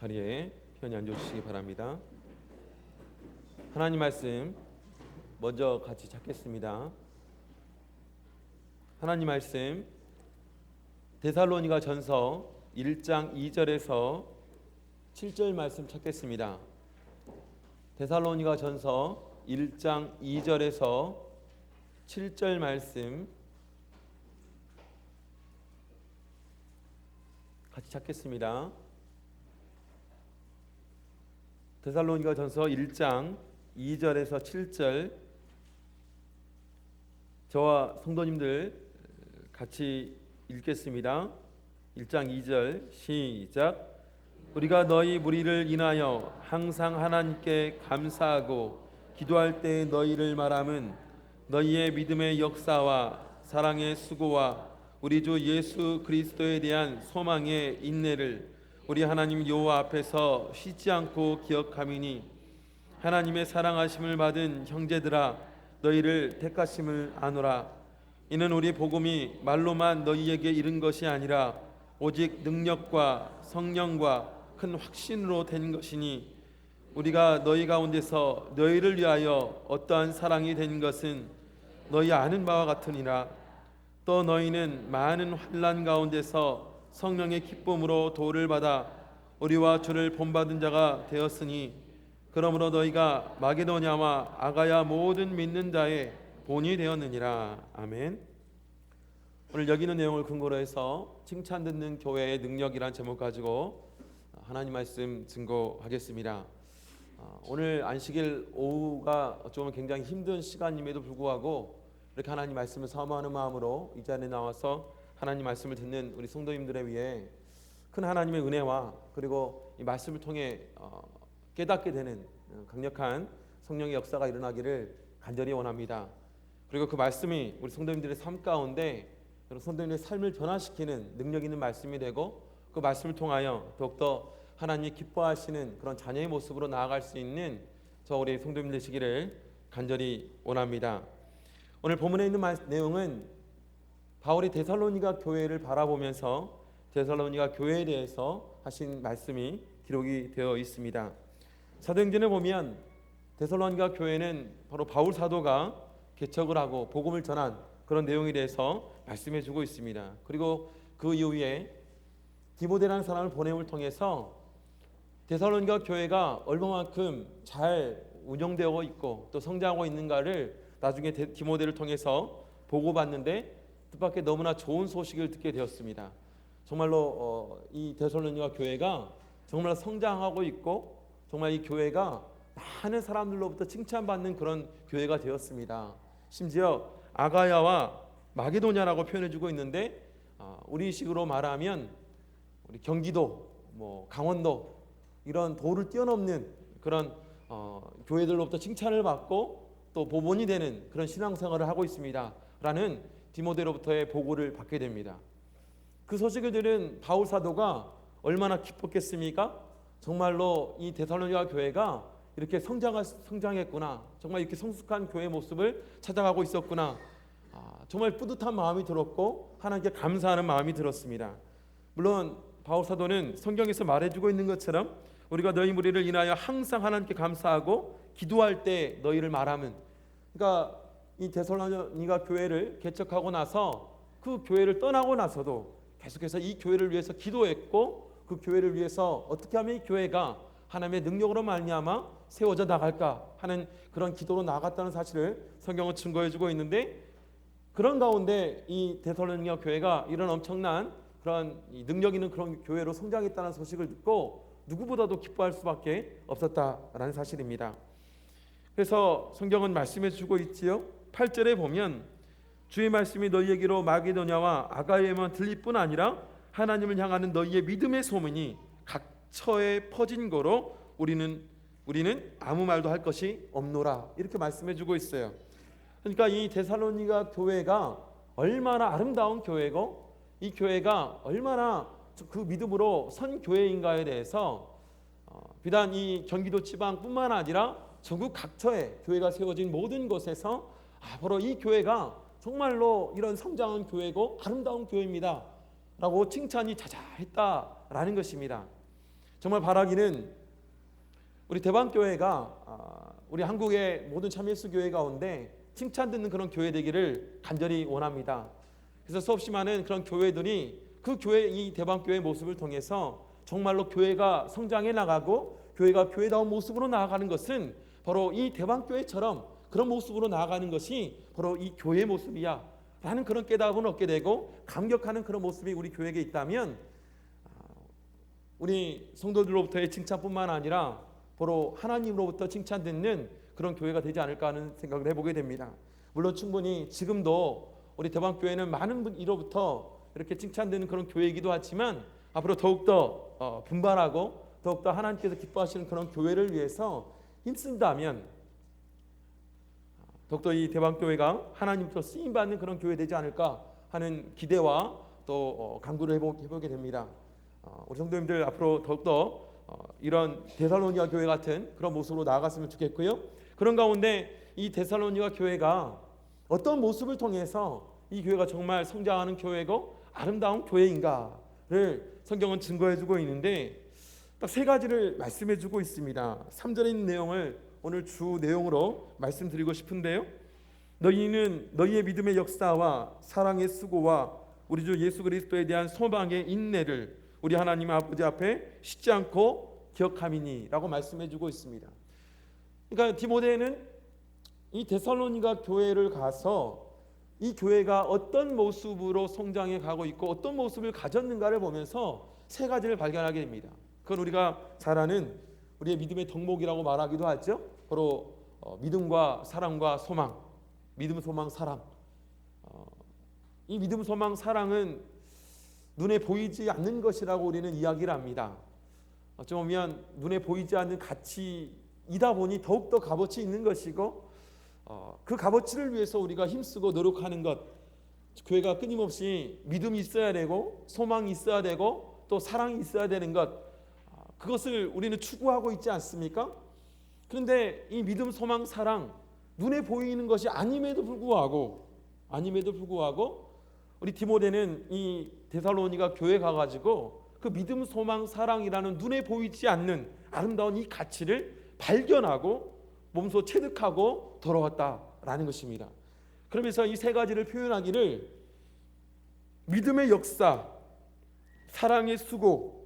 자리에 편히 앉아주시기 바랍니다. 하나님 말씀 먼저 같이 찾겠습니다. 하나님 말씀 데살로니가 전서 1장 2절에서 7절 말씀 찾겠습니다. 데살로니가 전서 1장 2절에서 7절 말씀 같이 찾겠습니다. 데살로니가 전서 1장 2절에서 7절 저와 성도님들 같이 읽겠습니다. 1장 2절 시작. 우리가 너희 무리를 인하여 항상 하나님께 감사하고 기도할 때 너희를 말함은 너희의 믿음의 역사와 사랑의 수고와 우리 주 예수 그리스도에 대한 소망의 인내를 우리 하나님 여호와 앞에서 쉬지 않고 기억함이니 하나님의 사랑하심을 받은 형제들아 너희를 택하심을 아노라. 이는 우리 복음이 말로만 너희에게 이른 것이 아니라 오직 능력과 성령과 큰 확신으로 된 것이니 우리가 너희 가운데서 너희를 위하여 어떠한 사랑이 된 것은 너희 아는 바와 같으니라. 또 너희는 많은 환난 가운데서 성령의 기쁨으로 도를 받아 우리와 주를 본받은 자가 되었으니 그러므로 너희가 마게도냐와 아가야 모든 믿는 자의 본이 되었느니라. 아멘. 오늘 여기 있는 내용을 근거로 해서 칭찬 듣는 교회의 능력이란 제목 가지고 하나님 말씀 증거하겠습니다. 오늘 안식일 오후가 어쩌면 굉장히 힘든 시간임에도 불구하고 이렇게 하나님 말씀을 사모하는 마음으로 이 자리에 나와서 하나님 말씀을 듣는 우리 성도님들에 위해 큰 하나님의 은혜와 그리고 이 말씀을 통해 깨닫게 되는 강력한 성령의 역사가 일어나기를 간절히 원합니다. 그리고 그 말씀이 우리 성도님들의 삶 가운데 성도님의 삶을 변화시키는 능력 있는 말씀이 되고 그 말씀을 통하여 더욱더 하나님이 기뻐하시는 그런 자녀의 모습으로 나아갈 수 있는 저 우리 성도님 되시기를 간절히 원합니다. 오늘 본문에 있는 내용은 바울이 데살로니가 교회를 바라보면서 데살로니가 교회에 대해서 하신 말씀이 기록이 되어 있습니다. 사도행전을 보면 데살로니가 교회는 바로 바울 사도가 개척을 하고 복음을 전한 그런 내용에 대해서 말씀해 주고 있습니다. 그리고 그 이후에 디모데라는 사람을 보냄을 통해서 데살로니가 교회가 얼마만큼 잘 운영되어 있고 또 성장하고 있는가를 나중에 디모데를 통해서 보고받는데 뜻밖의 너무나 좋은 소식을 듣게 되었습니다. 정말로 이 데살로니가 교회가 정말 성장하고 있고 정말 이 교회가 많은 사람들로부터 칭찬받는 그런 교회가 되었습니다. 심지어 아가야와 마게도냐라고 표현해주고 있는데 우리식으로 말하면 우리 경기도, 강원도 이런 도를 뛰어넘는 그런 교회들로부터 칭찬을 받고 또 보본이 되는 그런 신앙생활을 하고 있습니다 라는 디모데로부터의 보고를 받게 됩니다. 그 소식을 들은 바울 사도가 얼마나 기뻤겠습니까? 정말로 이 데살로니가 교회가 이렇게 성장했구나, 정말 이렇게 성숙한 교회 모습을 찾아가고 있었구나, 정말 뿌듯한 마음이 들었고 하나님께 감사하는 마음이 들었습니다. 물론 바울 사도는 성경에서 말해주고 있는 것처럼 우리가 너희 무리를 인하여 항상 하나님께 감사하고 기도할 때 너희를 말하면, 그러니까 이 데살로니가 교회를 개척하고 나서 그 교회를 떠나고 나서도 계속해서 이 교회를 위해서 기도했고 그 교회를 위해서 어떻게 하면 이 교회가 하나님의 능력으로 말미암아 세워져 나갈까 하는 그런 기도로 나갔다는 사실을 성경은 증거해주고 있는데, 그런 가운데 이 데살로니가 교회가 이런 엄청난 그런 능력 있는 그런 교회로 성장했다는 소식을 듣고 누구보다도 기뻐할 수밖에 없었다라는 사실입니다. 그래서 성경은 말씀해 주고 있지요. 8절에 보면 주의 말씀이 너희에게로 마게도냐와 아가야에만 들릴 뿐 아니라 하나님을 향하는 너희의 믿음의 소문이 각처에 퍼진 거로 우리는 아무 말도 할 것이 없노라, 이렇게 말씀해 주고 있어요. 그러니까 이 데살로니가 교회가 얼마나 아름다운 교회고 이 교회가 얼마나 그 믿음으로 선 교회인가에 대해서 비단 이 경기도 지방뿐만 아니라 전국 각처에 교회가 세워진 모든 곳에서 바로 이 교회가 정말로 이런 성장한 교회고 아름다운 교회입니다 라고 칭찬이 자자했다라는 것입니다. 정말 바라기는 우리 대방교회가 우리 한국의 모든 참예수 교회 가운데 칭찬 듣는 그런 교회 되기를 간절히 원합니다. 그래서 수없이 많은 그런 교회들이 그 교회, 이 대방교회의 모습을 통해서 정말로 교회가 성장해 나가고 교회가 교회다운 모습으로 나아가는 것은 바로 이 대방교회처럼 그런 모습으로 나아가는 것이 바로 이 교회의 모습이야 라는 그런 깨달음을 얻게 되고 감격하는 그런 모습이 우리 교회에 있다면 우리 성도들로부터의 칭찬뿐만 아니라 바로 하나님으로부터 칭찬 듣는 그런 교회가 되지 않을까 하는 생각을 해보게 됩니다. 물론 충분히 지금도 우리 대방교회는 많은 분으로부터 이렇게 칭찬되는 그런 교회이기도 하지만 앞으로 더욱더 분발하고 더욱더 하나님께서 기뻐하시는 그런 교회를 위해서 힘쓴다면 더욱더 이 대방교회가 하나님께서 쓰임받는 그런 교회 되지 않을까 하는 기대와 또 간구를 해보게 됩니다. 우리 성도님들 앞으로 더욱더 이런 데살로니가 교회 같은 그런 모습으로 나아갔으면 좋겠고요. 그런 가운데 이 데살로니가 교회가 어떤 모습을 통해서 이 교회가 정말 성장하는 교회고 아름다운 교회인가를 성경은 증거해주고 있는데 딱 세 가지를 말씀해주고 있습니다. 3절에 있는 내용을 오늘 주 내용으로 말씀드리고 싶은데요. 너희는 너희의 믿음의 역사와 사랑의 수고와 우리 주 예수 그리스도에 대한 소망의 인내를 우리 하나님 아버지 앞에 쉬지 않고 기억함이니 라고 말씀해주고 있습니다. 그러니까 디모데는 이 데살로니가 교회를 가서 이 교회가 어떤 모습으로 성장해 가고 있고 어떤 모습을 가졌는가를 보면서 세 가지를 발견하게 됩니다. 그건 우리가 잘 아는 우리의 믿음의 덕목이라고 말하기도 하죠. 바로 믿음과 사랑과 소망, 믿음, 소망, 사랑. 이 믿음, 소망, 사랑은 눈에 보이지 않는 것이라고 우리는 이야기를 합니다. 어쩌 보면 눈에 보이지 않는 가치이다 보니 더욱더 값어치 있는 것이고 그 값어치를 위해서 우리가 힘쓰고 노력하는 것, 교회가 끊임없이 믿음이 있어야 되고 소망이 있어야 되고 또 사랑이 있어야 되는 것, 그것을 우리는 추구하고 있지 않습니까? 그런데 이 믿음, 소망, 사랑 눈에 보이는 것이 아님에도 불구하고 우리 디모데는 이 데살로니가 교회 가가지고 그 믿음, 소망, 사랑이라는 눈에 보이지 않는 아름다운 이 가치를 발견하고 몸소 체득하고 돌아왔다라는 것입니다. 그러면서 이 세 가지를 표현하기를 믿음의 역사, 사랑의 수고,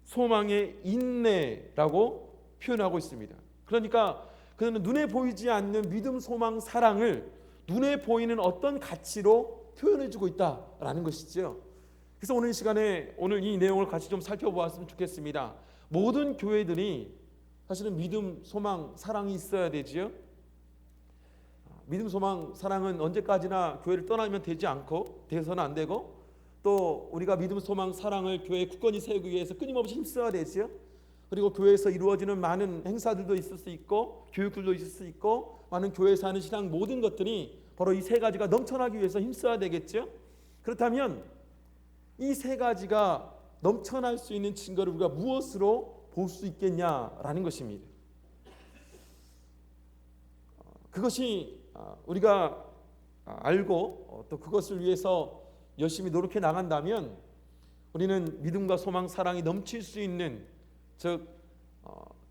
소망의 인내라고 표현하고 있습니다. 그러니까 그는 눈에 보이지 않는 믿음, 소망, 사랑을 눈에 보이는 어떤 가치로 표현해주고 있다라는 것이죠. 그래서 오늘 이 시간에 오늘 이 내용을 같이 좀 살펴보았으면 좋겠습니다. 모든 교회들이 사실은 믿음, 소망, 사랑이 있어야 되지요. 믿음, 소망, 사랑은 언제까지나 교회를 떠나면 되지 않고 되서는 안 되고 또 우리가 믿음, 소망, 사랑을 교회에 굳건히 세우기 위해서 끊임없이 힘써야 되지요. 그리고 교회에서 이루어지는 많은 행사들도 있을 수 있고 교육들도 있을 수 있고 많은 교회에서 하는 신앙 모든 것들이 바로 이 세 가지가 넘쳐나기 위해서 힘써야 되겠죠. 그렇다면 이 세 가지가 넘쳐날 수 있는 증거를 우리가 무엇으로 볼 수 있겠냐라는 것입니다. 그것이 우리가 알고 또 그것을 위해서 열심히 노력해 나간다면 우리는 믿음과 소망, 사랑이 넘칠 수 있는, 즉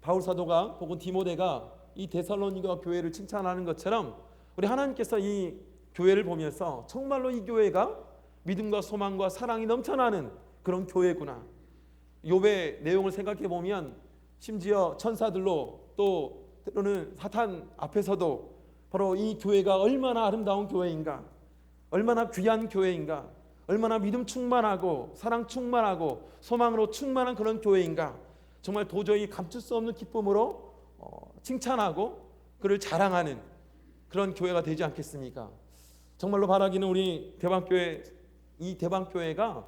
바울 사도가 혹은 디모데가 이 데살로니가 교회를 칭찬하는 것처럼 우리 하나님께서 이 교회를 보면서 정말로 이 교회가 믿음과 소망과 사랑이 넘쳐나는 그런 교회구나. 욥의 내용을 생각해 보면 심지어 천사들로 또 때로는 사탄 앞에서도 바로 이 교회가 얼마나 아름다운 교회인가, 얼마나 귀한 교회인가, 얼마나 믿음 충만하고 사랑 충만하고 소망으로 충만한 그런 교회인가, 정말 도저히 감출 수 없는 기쁨으로 칭찬하고 그를 자랑하는 그런 교회가 되지 않겠습니까? 정말로 바라기는 우리 대방교회, 이 대방교회가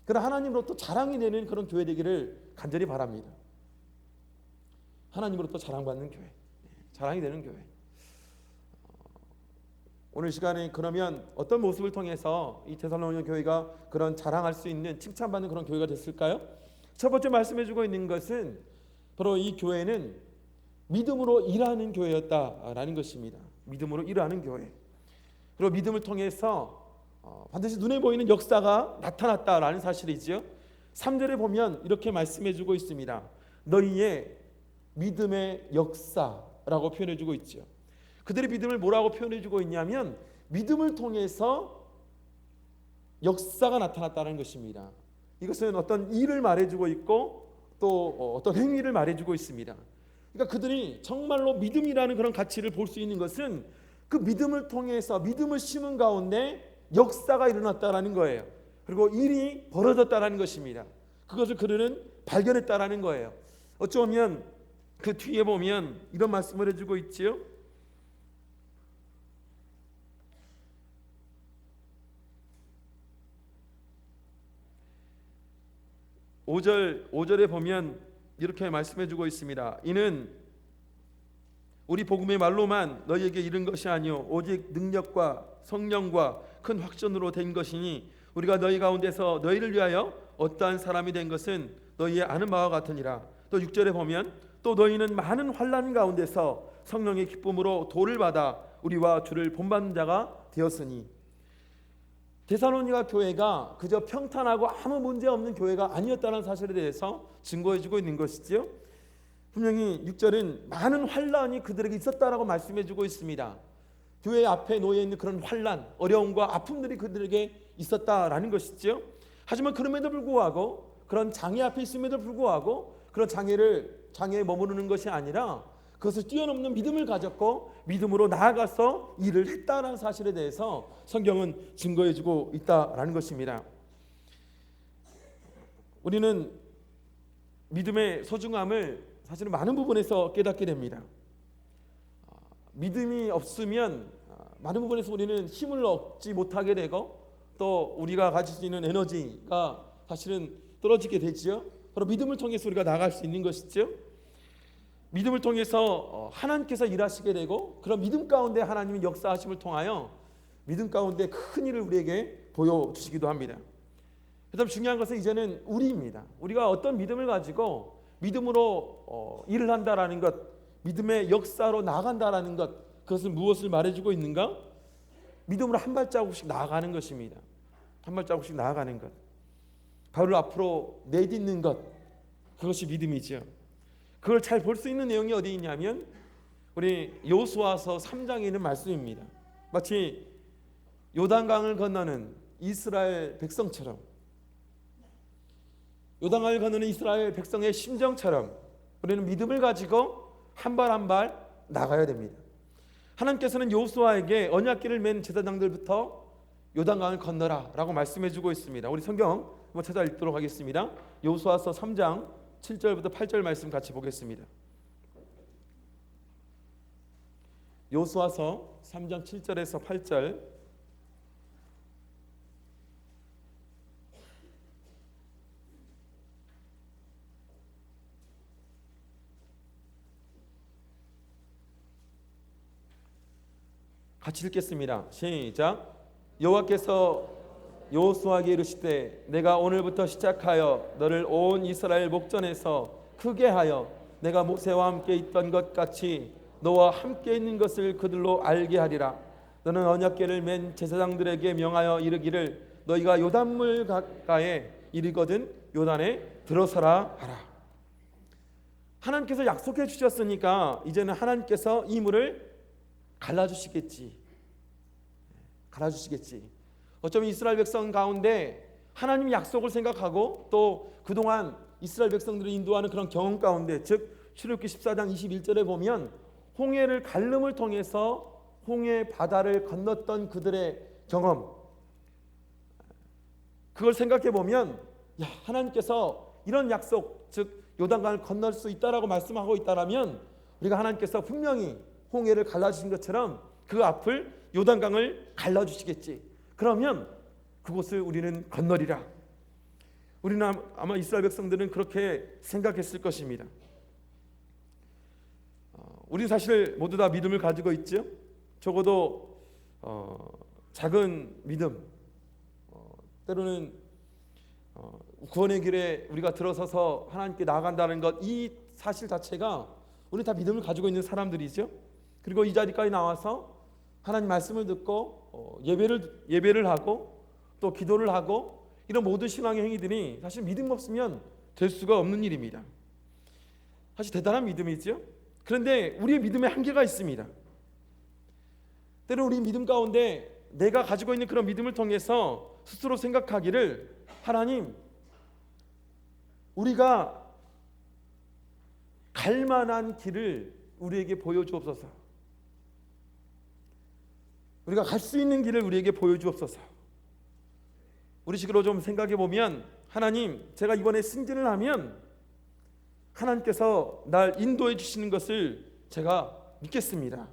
그런 하나님으로부터 자랑이 되는 그런 교회 되기를 간절히 바랍니다. 하나님으로부터 자랑받는 교회, 자랑이 되는 교회. 오늘 시간에 그러면 어떤 모습을 통해서 이 데살로니가 교회가 그런 자랑할 수 있는 칭찬받는 그런 교회가 됐을까요? 첫 번째 말씀해주고 있는 것은 바로 이 교회는 믿음으로 일하는 교회였다라는 것입니다. 믿음으로 일하는 교회. 그리고 믿음을 통해서 반드시 눈에 보이는 역사가 나타났다라는 사실이죠. 3절에 보면 이렇게 말씀해 주고 있습니다. 너희의 믿음의 역사라고 표현해 주고 있죠. 그들의 믿음을 뭐라고 표현해 주고 있냐면 믿음을 통해서 역사가 나타났다는 것입니다. 이것은 어떤 일을 말해주고 있고 또 어떤 행위를 말해주고 있습니다. 그러니까 그들이 정말로 믿음이라는 그런 가치를 볼 수 있는 것은 그 믿음을 통해서 믿음을 심은 가운데 역사가 일어났다라는 거예요. 그리고 일이 벌어졌다라는 것입니다. 그것을 그들은 발견했다라는 거예요. 어쩌면 그 뒤에 보면 이런 말씀을 해주고 있지요. 5절에 보면 이렇게 말씀해주고 있습니다. 이는 우리 복음의 말로만 너희에게 이른 것이 아니요 오직 능력과 성령과 큰 확전으로 된 것이니 우리가 너희 가운데서 너희를 위하여 어떠한 사람이 된 것은 너희의 아는 바와 같으니라. 또 6절에 보면 또 너희는 많은 환난 가운데서 성령의 기쁨으로 도를 받아 우리와 주를 본받는 자가 되었으니. 데살로니가 교회가 그저 평탄하고 아무 문제 없는 교회가 아니었다는 사실에 대해서 증거해주고 있는 것이지요. 분명히 6절은 많은 환난이 그들에게 있었다라고 말씀해주고 있습니다. 교회 앞에 놓여 있는 그런 환난, 어려움과 아픔들이 그들에게 있었다라는 것이지요. 하지만 그럼에도 불구하고 그런 장애 앞에 있음에도 불구하고 그런 장애에 머무르는 것이 아니라 그것을 뛰어넘는 믿음을 가졌고 믿음으로 나아가서 일을 했다는 사실에 대해서 성경은 증거해주고 있다라는 것입니다. 우리는 믿음의 소중함을 사실은 많은 부분에서 깨닫게 됩니다. 믿음이 없으면 많은 부분에서 우리는 힘을 얻지 못하게 되고 또 우리가 가질 수 있는 에너지가 사실은 떨어지게 되지요. 바로 믿음을 통해서 우리가 나아갈 수 있는 것이죠. 믿음을 통해서 하나님께서 일하시게 되고 그런 믿음 가운데 하나님의 역사하심을 통하여 믿음 가운데 큰 일을 우리에게 보여주시기도 합니다. 그다음 중요한 것은 이제는 우리입니다. 우리가 어떤 믿음을 가지고 믿음으로 일을 한다라는 것, 믿음의 역사로 나아간다라는 것, 그것은 무엇을 말해주고 있는가? 믿음으로 한 발자국씩 나아가는 것입니다. 한 발자국씩 나아가는 것, 바로 앞으로 내딛는 것, 그것이 믿음이죠. 그걸 잘 볼 수 있는 내용이 어디 있냐면 우리 여호수아서 3장에 있는 말씀입니다. 마치 요단강을 건너는 이스라엘 백성처럼, 요단강을 건너는 이스라엘 백성의 심정처럼 우리는 믿음을 가지고 한 발 한 발 나가야 됩니다. 하나님께서는 여호수아에게 언약궤를 맨 제사장들부터 요단강을 건너라 라고 말씀해주고 있습니다. 우리 성경 한번 찾아 읽도록 하겠습니다. 여호수아서 3장 7절부터 8절 말씀 같이 보겠습니다. 여호수아서 3장 7절에서 8절. 같이 읽겠습니다. 시작. 여호와께서 여호수아에게 이르시되 내가 오늘부터 시작하여 너를 온 이스라엘 목전에서 크게 하여 내가 모세와 함께 있던 것 같이 너와 함께 있는 것을 그들로 알게 하리라. 너는 언약궤를 맨 제사장들에게 명하여 이르기를 너희가 요단물 가까에 이르거든 요단에 들어서라 하라. 하나님께서 약속해 주셨으니까 이제는 하나님께서 이 물을 갈라주시겠지. 어쩌면 이스라엘 백성 가운데 하나님 약속을 생각하고 또 그동안 이스라엘 백성들을 인도하는 그런 경험 가운데, 즉 출애굽기 14장 21절에 보면 홍해를 갈름을 통해서 홍해 바다를 건넜던 그들의 경험, 그걸 생각해 보면 하나님께서 이런 약속, 즉 요단강을 건널 수 있다라고 말씀하고 있다라면 우리가 하나님께서 분명히 홍해를 갈라주신 것처럼 그 앞을 요단강을 갈라주시겠지. 그러면 그곳을 우리는 건너리라. 우리는 아마 이스라엘 백성들은 그렇게 생각했을 것입니다. 우리는 사실 모두 다 믿음을 가지고 있죠. 적어도 작은 믿음, 때로는 구원의 길에 우리가 들어서서 하나님께 나아간다는 것, 이 사실 자체가 우리 다 믿음을 가지고 있는 사람들이죠. 그리고 이 자리까지 나와서 하나님 말씀을 듣고 예배를 하고 또 기도를 하고 이런 모든 신앙의 행위들이 사실 믿음 없으면 될 수가 없는 일입니다. 사실 대단한 믿음이죠. 그런데 우리의 믿음에 한계가 있습니다. 때로 우리 믿음 가운데 내가 가지고 있는 그런 믿음을 통해서 스스로 생각하기를, 하나님, 우리가 갈 만한 길을 우리에게 보여주옵소서. 우리가 갈 수 있는 길을 우리에게 보여주옵소서. 우리 식으로 좀 생각해 보면, 하나님, 제가 이번에 승진을 하면 하나님께서 날 인도해 주시는 것을 제가 믿겠습니다.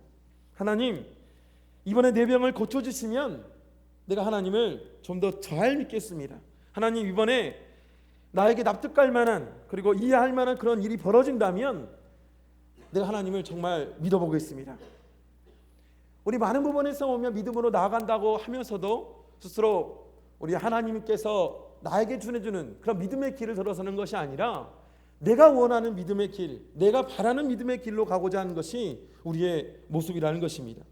하나님, 이번에 내 병을 고쳐주시면 내가 하나님을 좀 더 잘 믿겠습니다. 하나님, 이번에 나에게 납득할 만한, 그리고 이해할 만한 그런 일이 벌어진다면 내가 하나님을 정말 믿어보겠습니다. 우리 많은 부분에서 보면 믿음으로 나아간다고 하면서도 스스로 우리 하나님께서 나에게 전해주는 그런 믿음의 길을 들어서는 것이 아니라 내가 원하는 믿음의 길, 내가 바라는 믿음의 길로 가고자 하는 것이 우리의 모습이라는 것입니다.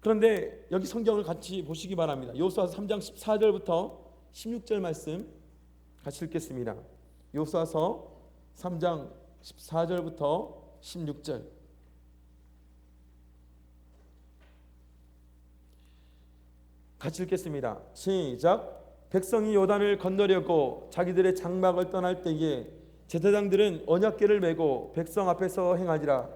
그런데 여기 성경을 같이 보시기 바랍니다. 여호수아서 3장 14절부터 16절 말씀 같이 읽겠습니다. 여호수아서 3장 14절부터 16절. 같이 읽겠습니다. 시작. 백성이 요단을 건너려고 자기들의 장막을 떠날 때에 제사장들은 언약궤를 메고 백성 앞에서 행하지라.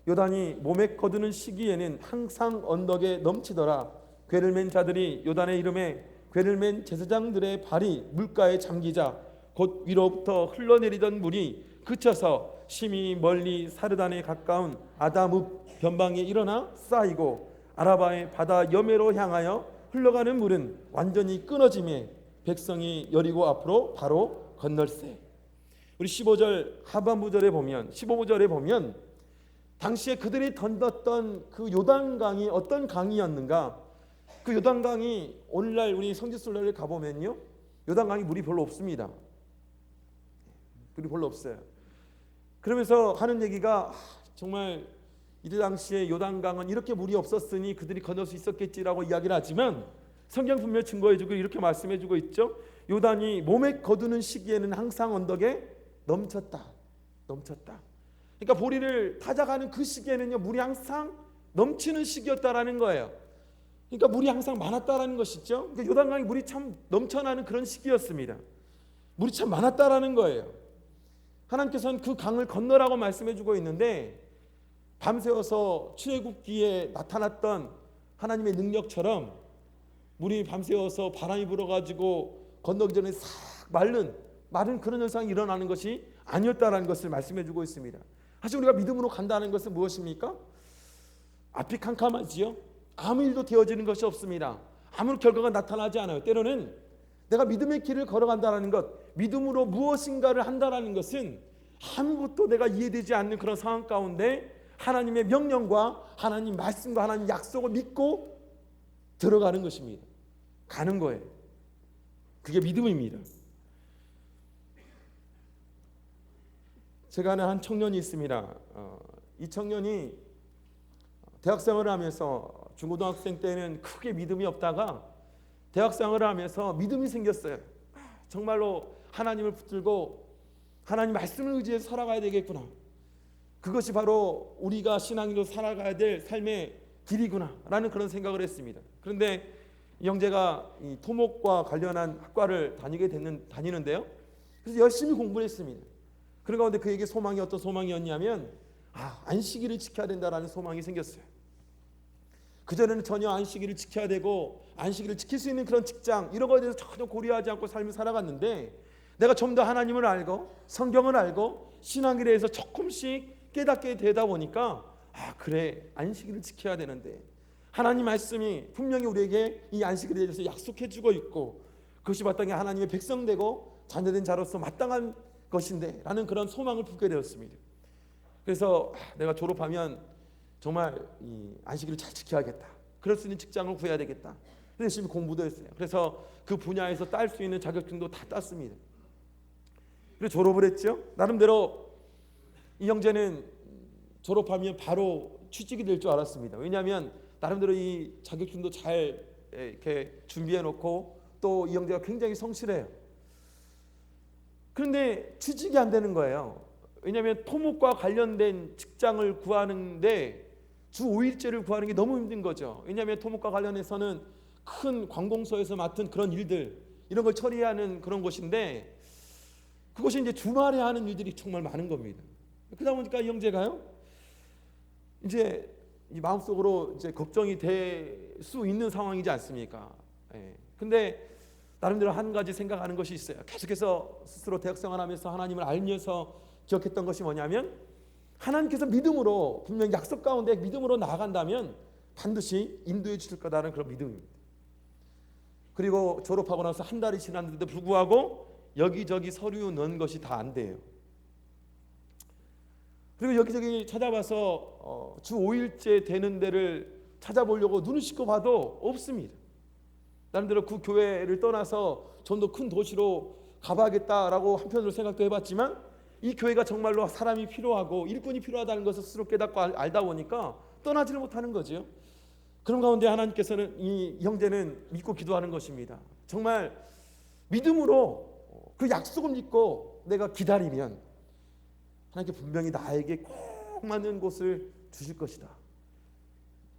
요단이 몸에 거두는 시기에는 항상 언덕에 넘치더라. 궤를 맨 자들이 요단의 이름에 궤를 맨 제사장들의 발이 물가에 잠기자 곧 위로부터 흘러내리던 물이 그쳐서 심히 멀리 사르단에 가까운 아다뭇 변방에 일어나 쌓이고 아라바의 바다 여매로 향하여 흘러가는 물은 완전히 끊어지매 백성이 여리고 앞으로 바로 건널세. 우리 15절 하반부절에 보면, 15절에 보면 당시에 그들이 건넜던 그 요단강이 어떤 강이었는가? 그 요단강이 오늘날 우리 성지순례를 가보면요, 요단강이 물이 별로 없습니다. 물이 별로 없어요. 그러면서 하는 얘기가, 정말 이때 당시에 요단강은 이렇게 물이 없었으니 그들이 건널 수 있었겠지라고 이야기를 하지만 성경 분명히 증거해주고 이렇게 말씀해주고 있죠. 요단이 몸에 거두는 시기에는 항상 언덕에 넘쳤다. 그러니까 보리를 타작하는 그 시기에는요, 물이 항상 넘치는 시기였다라는 거예요. 그러니까 물이 항상 많았다라는 것이죠. 그러니까 요단강이 물이 참 넘쳐나는 그런 시기였습니다. 물이 참 많았다라는 거예요. 하나님께서는 그 강을 건너라고 말씀해주고 있는데, 밤새워서 출애굽기에 나타났던 하나님의 능력처럼 물이 밤새워서 바람이 불어가지고 건너기 전에 싹 마른 그런 현상이 일어나는 것이 아니었다라는 것을 말씀해주고 있습니다. 사실 우리가 믿음으로 간다는 것은 무엇입니까? 앞이 캄캄하지요. 아무 일도 되어지는 것이 없습니다. 아무 결과가 나타나지 않아요. 때로는 내가 믿음의 길을 걸어간다는 것, 믿음으로 무엇인가를 한다는 것은 아무것도 내가 이해되지 않는 그런 상황 가운데 하나님의 명령과 하나님 말씀과 하나님 약속을 믿고 들어가는 것입니다. 가는 거예요. 그게 믿음입니다. 제가 아는 한 청년이 있습니다. 이 청년이 대학생활을 하면서 중고등학생 때는 크게 믿음이 없다가 대학생활을 하면서 믿음이 생겼어요. 정말로 하나님을 붙들고 하나님 말씀을 의지해서 살아가야 되겠구나. 그것이 바로 우리가 신앙인으로 살아가야 될 삶의 길이구나 라는 그런 생각을 했습니다. 그런데 이 형제가 이 토목과 관련한 학과를 다니는데요, 그래서 열심히 공부를 했습니다. 그런 가운데 그에게 소망이 어떤 소망이었냐면, 안식일을 지켜야 된다라는 소망이 생겼어요. 그전에는 전혀 안식일을 지켜야 되고 안식일을 지킬 수 있는 그런 직장 이런 거에 대해서 전혀 고려하지 않고 삶을 살아갔는데, 내가 좀 더 하나님을 알고 성경을 알고 신앙에 대해서 조금씩 깨닫게 되다 보니까, 그래, 안식일을 지켜야 되는데 하나님 말씀이 분명히 우리에게 이 안식일에 대해서 약속해 주고 있고 그것이 마땅히 하나님의 백성 되고 자녀된 자로서 마땅한 것인데 라는 그런 소망을 품게 되었습니다. 그래서 내가 졸업하면 정말 이 안식일을 잘 지켜야겠다, 그럴 수 있는 직장을 구해야 되겠다, 열심히 공부도 했어요. 그래서 그 분야에서 딸 수 있는 자격증도 다 땄습니다. 그래서 졸업을 했죠. 나름대로 이 형제는 졸업하면 바로 취직이 될 줄 알았습니다. 왜냐하면 나름대로 이 자격증도 잘 이렇게 준비해 놓고 또 이 형제가 굉장히 성실해요. 그런데 취직이 안 되는 거예요. 왜냐하면 토목과 관련된 직장을 구하는데 주 5일제를 구하는 게 너무 힘든 거죠. 왜냐하면 토목과 관련해서는 큰 관공서에서 맡은 그런 일들, 이런 걸 처리하는 그런 곳인데, 그것이 이제 주말에 하는 일들이 정말 많은 겁니다. 그러다 보니까 이 형제가요, 이제 이 마음속으로 이제 걱정이 될 수 있는 상황이지 않습니까? 예. 근데 나름대로 한 가지 생각하는 것이 있어요. 계속해서 스스로 대학생활하면서 하나님을 알면서 기억했던 것이 뭐냐면, 하나님께서 믿음으로 분명 약속 가운데 믿음으로 나아간다면 반드시 인도해 주실 거다라는 그런 믿음입니다. 그리고 졸업하고 나서 한 달이 지났는데도 불구하고 여기저기 서류 넣은 것이 다 안 돼요. 그리고 여기저기 찾아봐서 주 5일째 되는 데를 찾아보려고 눈을 씻고 봐도 없습니다. 나름대로 그 교회를 떠나서 좀 더 큰 도시로 가봐야겠다라고 한편으로 생각도 해봤지만, 이 교회가 정말로 사람이 필요하고 일꾼이 필요하다는 것을 스스로 깨닫고 알다 보니까 떠나지를 못하는 거죠. 그런 가운데 하나님께서는 이 형제는 믿고 기도하는 것입니다. 정말 믿음으로 그 약속을 믿고 내가 기다리면 하나님께 분명히 나에게 꼭 맞는 곳을 주실 것이다.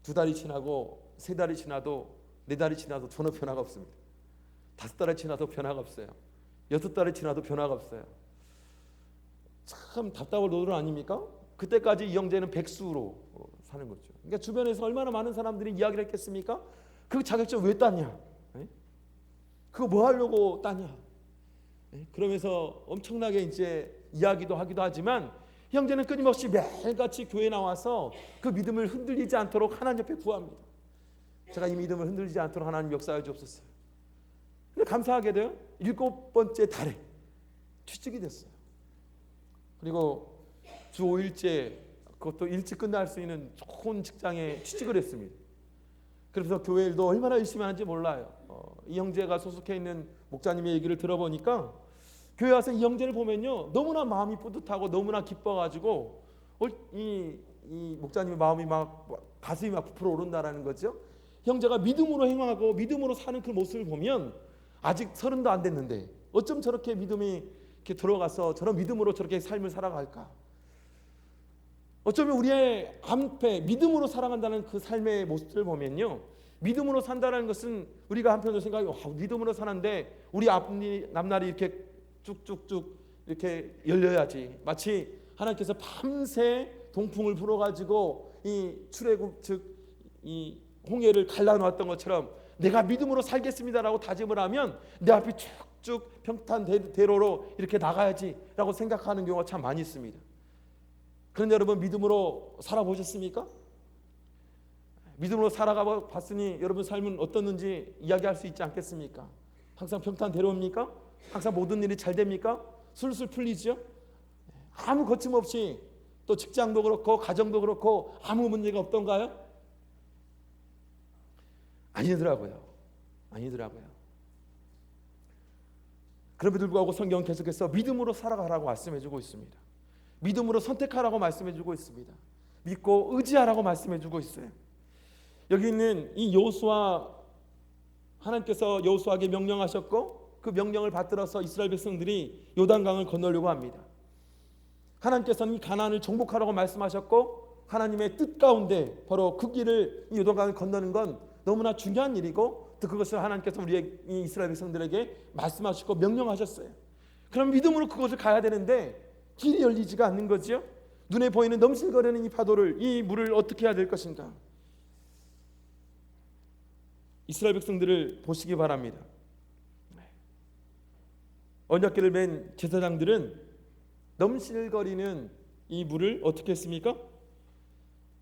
2달이 지나고 3달이 지나도 4달이 지나도 전혀 변화가 없습니다. 5달이 지나도 변화가 없어요. 6달이 지나도 변화가 없어요. 참 답답할 노릇 아닙니까? 그때까지 이 형제는 백수로 사는 거죠. 그러니까 주변에서 얼마나 많은 사람들이 이야기를 했겠습니까? 그 자격증 왜 따냐? 그거 뭐 하려고 따냐? 그러면서 엄청나게 이제 이야기도 하기도 하지만, 형제는 끊임없이 매일같이 교회에 나와서 그 믿음을 흔들리지 않도록 하나님 옆에 구합니다. 제가 이 믿음을 흔들리지 않도록 하나님 역사해 주옵소서. 근데 감사하게도요, 7번째 달에 취직이 됐어요. 그리고 주 5일째, 그것도 일찍 끝날 수 있는 좋은 직장에 취직을 했습니다. 그래서 교회 일도 얼마나 열심히 하는지 몰라요. 이 형제가 소속해 있는 목사님의 얘기를 들어보니까, 교회 와서 이 형제를 보면요, 너무나 마음이 뿌듯하고 너무나 기뻐가지고 이 목사님의 마음이 막 가슴이 막 부풀어 오른다라는 거죠. 형제가 믿음으로 행하고 믿음으로 사는 그 모습을 보면, 아직 30도 안 됐는데 어쩜 저렇게 믿음이 이렇게 들어가서 저런 믿음으로 저렇게 삶을 살아갈까? 어쩌면 우리의 앞에 믿음으로 살아간다는 그 삶의 모습들을 보면요, 믿음으로 산다는 것은 우리가 한편으로 생각해, 믿음으로 사는데 우리 앞날이 이렇게 쭉쭉쭉 이렇게 열려야지, 마치 하나님께서 밤새 동풍을 불어가지고 이 출애굽 즉 이 홍해를 갈라놓았던 것처럼 내가 믿음으로 살겠습니다라고 다짐을 하면 내 앞이 쭉쭉 평탄대로로 이렇게 나가야지라고 생각하는 경우가 참 많이 있습니다. 그런데 여러분, 믿음으로 살아보셨습니까? 믿음으로 살아가 봤으니 여러분 삶은 어떻는지 이야기할 수 있지 않겠습니까? 항상 평탄대로입니까? 항상 모든 일이 잘 됩니까? 술술 풀리죠? 아무 거침없이, 또 직장도 그렇고 가정도 그렇고 아무 문제가 없던가요? 아니더라고요. 그럼에도 불구하고 성경은 계속해서 믿음으로 살아가라고 말씀해주고 있습니다. 믿음으로 선택하라고 말씀해주고 있습니다. 믿고 의지하라고 말씀해주고 있어요. 여기 있는 이 여호수아, 하나님께서 여호수아에게 명령하셨고 그 명령을 받들어서 이스라엘 백성들이 요단강을 건너려고 합니다. 하나님께서는 이 가나안을 정복하라고 말씀하셨고, 하나님의 뜻 가운데 바로 그 길을, 이 요단강을 건너는 건 너무나 중요한 일이고, 또 그것을 하나님께서 우리의 이 이스라엘 백성들에게 말씀하시고 명령하셨어요. 그럼 믿음으로 그것을 가야 되는데 길이 열리지가 않는 거죠. 눈에 보이는 넘실거리는 이 파도를, 이 물을 어떻게 해야 될 것인가? 이스라엘 백성들을 보시기 바랍니다. 언약궤를 맨 제사장들은 넘실거리는 이 물을 어떻게 했습니까?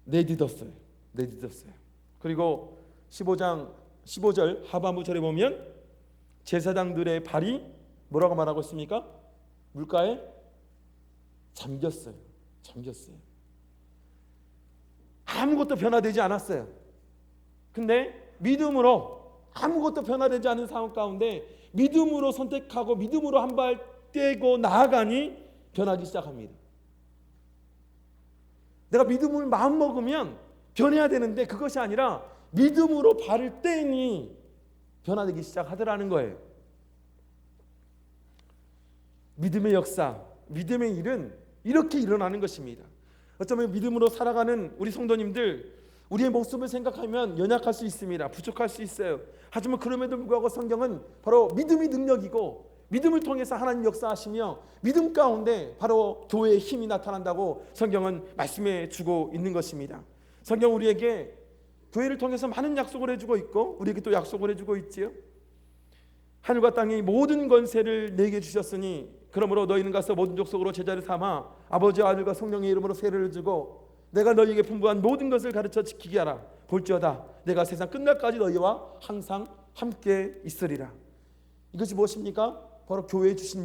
내딛었어요. 그리고 15절 하반부절에 보면 제사장들의 발이 뭐라고 말하고 있습니까? 물가에 잠겼어요. 아무것도 변화되지 않았어요. 근데 믿음으로, 아무것도 변화되지 않은 상황 가운데 믿음으로 선택하고 믿음으로 한 발 떼고 나아가니 변하기 시작합니다. 내가 믿음을 마음 먹으면 변해야 되는데 그것이 아니라 믿음으로 발을 떼니 변화되기 시작하더라는 거예요. 믿음의 역사, 믿음의 일은 이렇게 일어나는 것입니다. 어쩌면 믿음으로 살아가는 우리 성도님들, 우리의 모습을 생각하면 연약할 수 있습니다. 부족할 수 있어요. 하지만 그럼에도 불구하고 성경은 바로 믿음이 능력이고, 믿음을 통해서 하나님 역사하시며 믿음 가운데 바로 교회의 힘이 나타난다고 성경은 말씀해 주고 있는 것입니다. 성경 우리에게 교회를 통해서 많은 약속을 해주고 있고, 우리에게 또 약속을 해주고 있지요. 하늘과 땅의 모든 권세를 내게 주셨으니 그러므로 너희는 가서 모든 족속으로 제자를 삼아 아버지와 아들과 성령의 이름으로 세례를 주고 내가 너희에게 분부한 모든 것을 가르쳐 지키게 하라. 볼지어다 내가 세상 끝날까지 너희와 항상 함께 있으리라. 이것이 무엇입니까? 바로 교회에 주신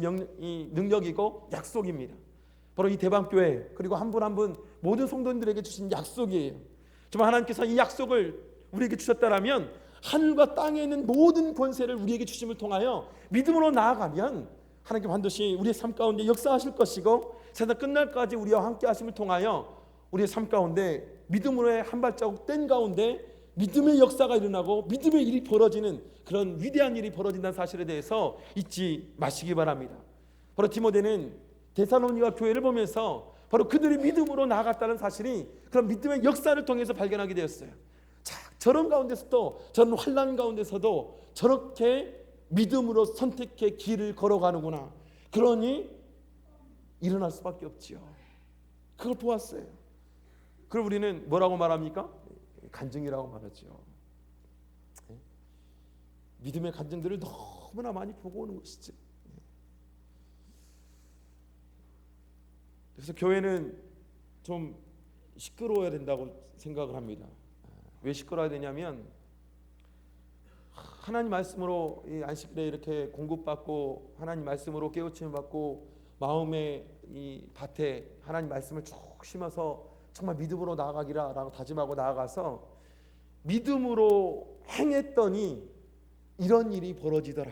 능력이고 약속입니다. 바로 이 대방교회, 그리고 한 분 한 분 모든 성도님들에게 주신 약속이에요. 정말 하나님께서 이 약속을 우리에게 주셨다라면 하늘과 땅에 있는 모든 권세를 우리에게 주심을 통하여 믿음으로 나아가면 하나님께 반드시 우리의 삶 가운데 역사하실 것이고, 세상 끝날까지 우리와 함께 하심을 통하여 우리의 삶 가운데 믿음으로의 한 발자국 뗀 가운데 믿음의 역사가 일어나고 믿음의 일이 벌어지는, 그런 위대한 일이 벌어진다는 사실에 대해서 잊지 마시기 바랍니다. 바로 디모데는 데살로니가 교회를 보면서 바로 그들이 믿음으로 나아갔다는 사실이 그런 믿음의 역사를 통해서 발견하게 되었어요. 자, 저런 가운데서도, 저런 환난 가운데서도 저렇게 믿음으로 선택해 길을 걸어가는구나. 그러니 일어날 수밖에 없지요. 그걸 보았어요. 그걸 우리는 뭐라고 말합니까? 간증이라고 말하죠. 믿음의 간증들을 너무나 많이 보고 오는 것이죠. 그래서 교회는 좀 시끄러워야 된다고 생각을 합니다. 왜 시끄러워야 되냐면, 하나님 말씀으로 이 안식일에 이렇게 공급받고 하나님 말씀으로 깨우침을 받고 마음의 이 밭에 하나님 말씀을 쭉 심어서 정말 믿음으로 나아가기라라고 다짐하고 나아가서 믿음으로 행했더니 이런 일이 벌어지더라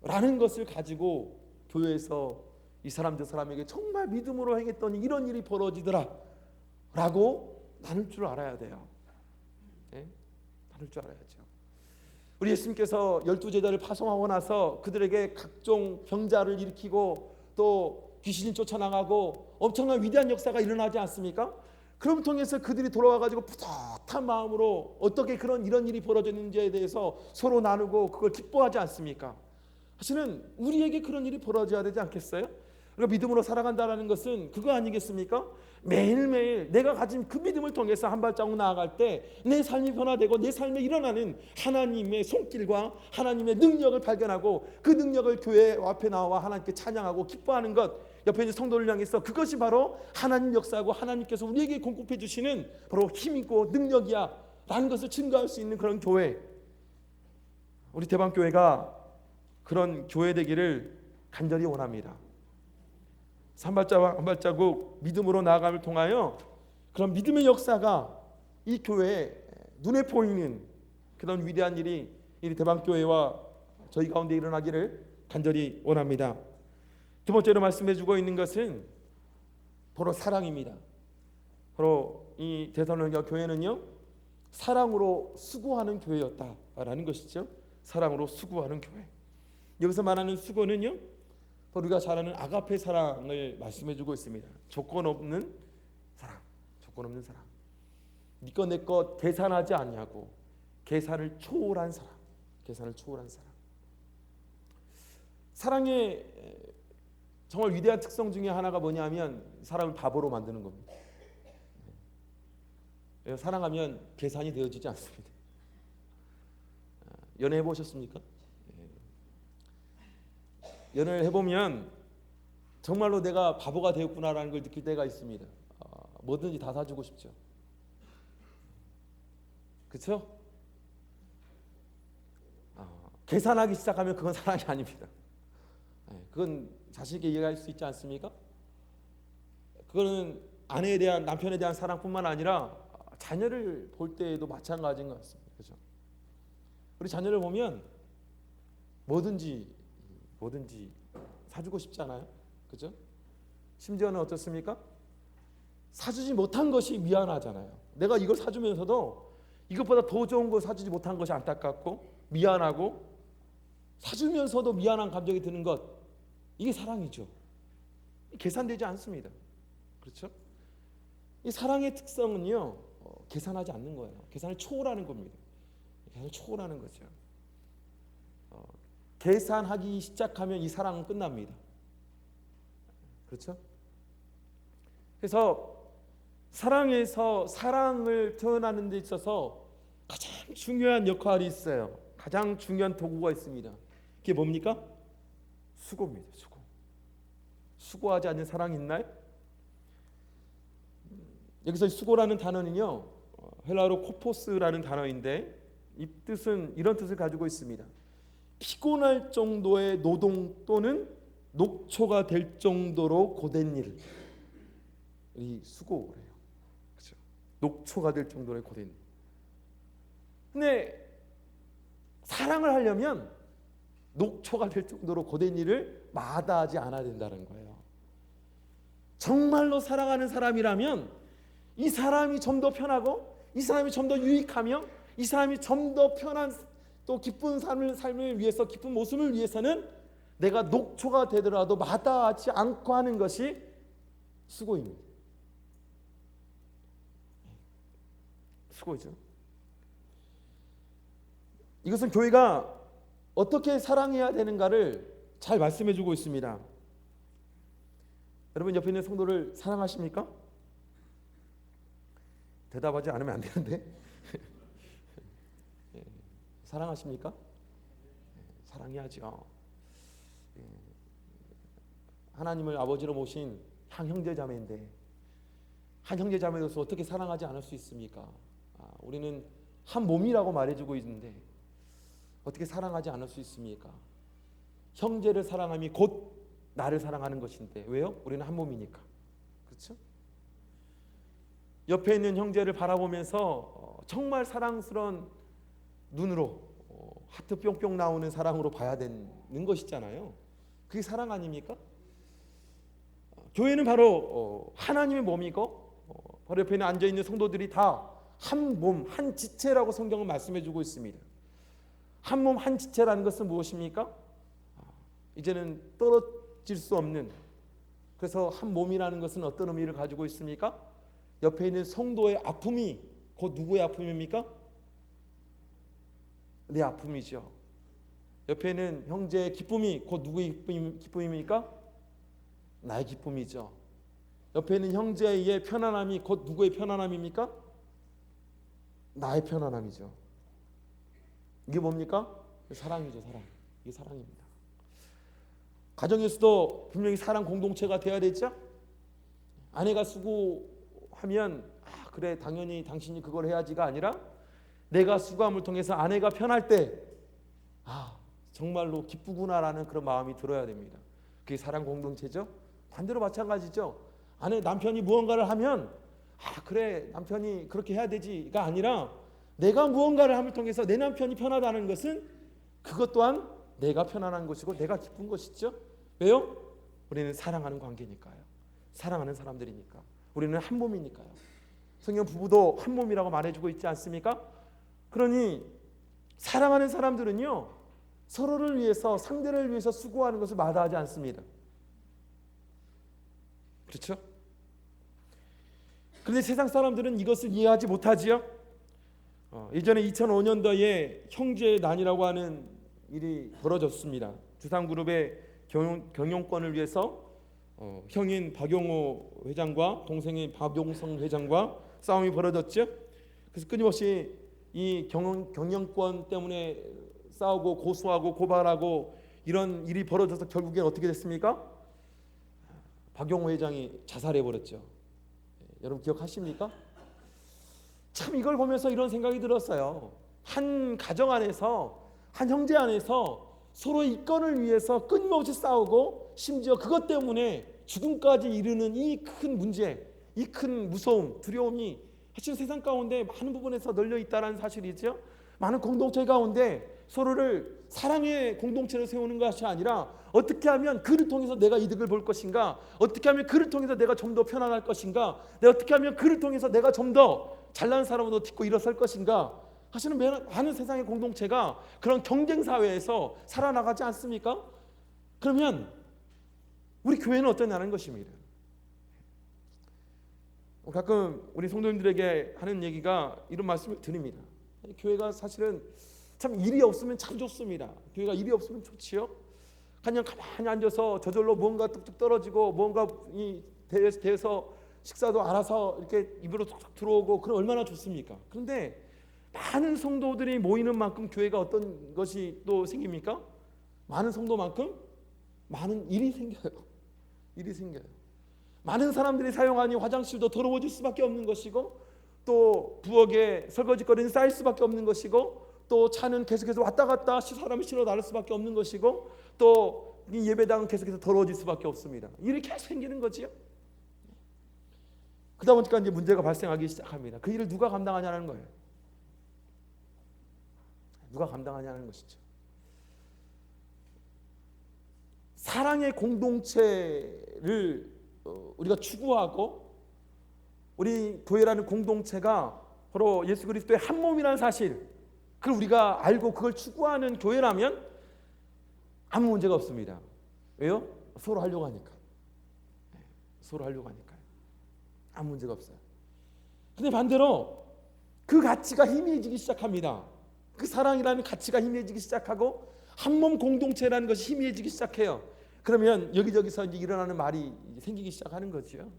라는 것을 가지고 교회에서 이 사람 저 사람에게 정말 믿음으로 행했더니 이런 일이 벌어지더라 라고 나눌 줄 알아야 돼요. 네? 나눌 줄 알아야죠. 우리 예수님께서 12제자를 파송하고 나서 그들에게 각종 병자를 일으키고 또 귀신이 쫓아나가고 엄청난 위대한 역사가 일어나지 않습니까? 그럼 통해서 그들이 돌아와가지고 뿌듯한 마음으로 어떻게 이런 일이 벌어졌는지에 대해서 서로 나누고 그걸 기뻐하지 않습니까? 사실은 우리에게 그런 일이 벌어져야 되지 않겠어요? 우리가 믿음으로 살아간다는 것은 그거 아니겠습니까? 매일매일 내가 가진 그 믿음을 통해서 한 발자국 나아갈 때 내 삶이 변화되고 내 삶에 일어나는 하나님의 손길과 하나님의 능력을 발견하고 그 능력을 교회 앞에 나와 하나님께 찬양하고 기뻐하는 것, 옆에 있는 성도를 향해서 그것이 바로 하나님 역사하고 하나님께서 우리에게 공급해 주시는 바로 힘있고 능력이야 라는 것을 증거할 수 있는 그런 교회, 우리 대방교회가 그런 교회 되기를 간절히 원합니다. 한 발자국 믿음으로 나아감을 통하여 그런 믿음의 역사가 이 교회에 눈에 보이는 그런 위대한 일이 이 대방교회와 저희 가운데 일어나기를 간절히 원합니다. 두 번째로 말씀해주고 있는 것은 바로 사랑입니다. 바로 이 데살로니가 교회는요, 사랑으로 수고하는 교회였다라는 것이죠. 사랑으로 수고하는 교회. 여기서 말하는 수고는요, 우리가 잘 아는 아가페 사랑을 말씀해주고 있습니다. 조건 없는 사랑, 조건 없는 사랑. 네 것 내 것 계산하지 않냐고, 계산을 초월한 사랑, 계산을 초월한 사랑. 사랑의 정말 위대한 특성 중에 하나가 뭐냐면 사람을 바보로 만드는 겁니다. 사랑하면 계산이 되어지지 않습니다. 연애해 보셨습니까? 연애를 해보면 정말로 내가 바보가 되었구나라는 걸 느낄 때가 있습니다. 뭐든지 다 사주고 싶죠. 그렇죠? 계산하기 시작하면 그건 사랑이 아닙니다. 그건 자식에게 이해할 수 있지 않습니까? 그거는 아내에 대한, 남편에 대한 사랑뿐만 아니라 자녀를 볼 때에도 마찬가지인 것 같습니다. 그렇죠? 우리 자녀를 보면 뭐든지 사주고 싶지 않아요? 그죠? 심지어는 어떻습니까? 사주지 못한 것이 미안하잖아요. 내가 이걸 사주면서도 이것보다 더 좋은 거 사주지 못한 것이 안타깝고 미안하고, 사주면서도 미안한 감정이 드는 것, 이게 사랑이죠. 계산되지 않습니다. 그렇죠? 이 사랑의 특성은요, 계산하지 않는 거예요. 계산을 초월하는 겁니다. 계산을 초월하는 거죠. 계산하기 시작하면 이 사랑은 끝납니다. 그렇죠? 그래서 사랑에서 사랑을 표현하는 데 있어서 가장 중요한 역할이 있어요. 가장 중요한 도구가 있습니다. 그게 뭡니까? 수고입니다. 수고. 수고하지 않는 사랑이 있나요? 여기서 수고라는 단어는요, 헬라어로 코포스라는 단어인데, 이 뜻은 이런 뜻을 가지고 있습니다. 피곤할 정도의 노동 또는 녹초가 될 정도로 고된 일, 이 수고래요. 그렇죠? 녹초가 될 정도의 고된 일. 근데 사랑을 하려면 녹초가 될 정도로 고된 일을 마다하지 않아야 된다는 거예요. 정말로 사랑하는 사람이라면 이 사람이 좀 더 편하고, 이 사람이 좀 더 유익하며, 이 사람이 좀 더 편한 또 기쁜 삶을 위해서, 기쁜 모습을 위해서는 내가 녹초가 되더라도 마다하지 않고 하는 것이 수고입니다. 수고죠. 이것은 교회가 어떻게 사랑해야 되는가를 잘 말씀해주고 있습니다. 여러분, 옆에 있는 성도를 사랑하십니까? 대답하지 않으면 안 되는데. 사랑하십니까? 사랑해야죠. 하나님을 아버지로 모신 한 형제자매인데, 한 형제자매로서 어떻게 사랑하지 않을 수 있습니까? 우리는 한 몸이라고 말해주고 있는데 어떻게 사랑하지 않을 수 있습니까? 형제를 사랑함이 곧 나를 사랑하는 것인데, 왜요? 우리는 한 몸이니까. 그렇죠? 옆에 있는 형제를 바라보면서 정말 사랑스러운 눈으로, 하트 뿅뿅 나오는 사랑으로 봐야 되는 것이잖아요. 그게 사랑 아닙니까? 교회는 바로 하나님의 몸이고, 바로 옆에 앉아있는 성도들이 다 한 몸, 한 지체라고 성경은 말씀해주고 있습니다. 한 몸, 한 지체라는 것은 무엇입니까? 이제는 떨어질 수 없는, 그래서 한 몸이라는 것은 어떤 의미를 가지고 있습니까? 옆에 있는 성도의 아픔이 곧 누구의 아픔입니까? 내 아픔이죠. 옆에 있는 형제의 기쁨이 곧 누구의 기쁨입니까? 나의 기쁨이죠. 옆에 있는 형제의 편안함이 곧 누구의 편안함입니까? 나의 편안함이죠. 이게 뭡니까? 사랑이죠. 사랑. 이게 사랑입니다. 가정에서도 분명히 사랑 공동체가 돼야 되죠. 아내가 수고하면 그래 당연히 당신이 그걸 해야지가 아니라, 내가 수고함을 통해서 아내가 편할 때 정말로 기쁘구나라는 그런 마음이 들어야 됩니다. 그게 사랑 공동체죠. 반대로 마찬가지죠. 남편이 무언가를 하면 그래 남편이 그렇게 해야 되지가 아니라, 내가 무언가를 함을 통해서 내 남편이 편하다는 것은 그것 또한 내가 편안한 것이고 내가 기쁜 것이죠. 왜요? 우리는 사랑하는 관계니까요. 사랑하는 사람들이니까. 우리는 한 몸이니까요. 성경 부부도 한 몸이라고 말해주고 있지 않습니까? 그러니 사랑하는 사람들은요, 서로를 위해서, 상대를 위해서 수고하는 것을 마다하지 않습니다. 그렇죠? 그런데 세상 사람들은 이것을 이해하지 못하지요. 예전에 2005년도에 형제난이라고 하는 일이 벌어졌습니다. 두산그룹의 경영권을 위해서 형인 박용호 회장과 동생인 박용성 회장과 싸움이 벌어졌죠. 그래서 끊임없이 이 경영권 때문에 싸우고 고소하고 고발하고 이런 일이 벌어져서 결국엔 어떻게 됐습니까? 박용호 회장이 자살해버렸죠. 여러분 기억하십니까? 참 이걸 보면서 이런 생각이 들었어요. 한 가정 안에서, 한 형제 안에서 서로의 이권을 위해서 끊임없이 싸우고, 심지어 그것 때문에 죽음까지 이르는 이 큰 문제, 이 큰 무서움, 두려움이 사실 세상 가운데 많은 부분에서 널려 있다는 사실이죠. 많은 공동체 가운데 서로를 사랑의 공동체로 세우는 것이 아니라, 어떻게 하면 그를 통해서 내가 이득을 볼 것인가, 어떻게 하면 그를 통해서 내가 좀 더 편안할 것인가, 어떻게 하면 그를 통해서 내가 좀 더 잘난 사람은 더 딛고 일어설 것인가 하시는 많은 세상의 공동체가 그런 경쟁 사회에서 살아나가지 않습니까? 그러면 우리 교회는 어떠냐는 것입니다. 가끔 우리 성도님들에게 하는 얘기가 이런 말씀을 드립니다. 교회가 사실은 참 일이 없으면 참 좋습니다. 교회가 일이 없으면 좋지요. 그냥 가만히 앉아서 저절로 뭔가 뚝뚝 떨어지고 뭔가 이 대해서 식사도 알아서 이렇게 입으로 툭툭 들어오고 그럼 얼마나 좋습니까? 그런데 많은 성도들이 모이는 만큼 교회가 어떤 것이 또 생깁니까? 많은 성도만큼 많은 일이 생겨요. 일이 생겨요. 많은 사람들이 사용하니 화장실도 더러워질 수밖에 없는 것이고, 또 부엌에 설거지거리는 쌓일 수밖에 없는 것이고, 또 차는 계속해서 왔다 갔다 사람이 실어 나를 수밖에 없는 것이고, 또 이 예배당은 계속해서 더러워질 수밖에 없습니다. 일이 계속 생기는 거지요. 그러다 보니까 이제 문제가 발생하기 시작합니다. 그 일을 누가 감당하냐는 거예요. 누가 감당하냐는 것이죠. 사랑의 공동체를 우리가 추구하고, 우리 교회라는 공동체가 바로 예수 그리스도의 한 몸이라는 사실, 그걸 우리가 알고 그걸 추구하는 교회라면 아무 문제가 없습니다. 왜요? 서로 하려고 하니까. 서로 하려고 하니까요. 아무 문제가 없어요. 근데 반대로 그 가치가 희미해지기 시작합니다. 그 사랑이라는 가치가 희미해지기 시작하고 한 몸 공동체라는 것이 희미해지기 시작해요. 그러면 여기저기서 이제 일어나는 말이 이제 생기기 시작하는 거죠.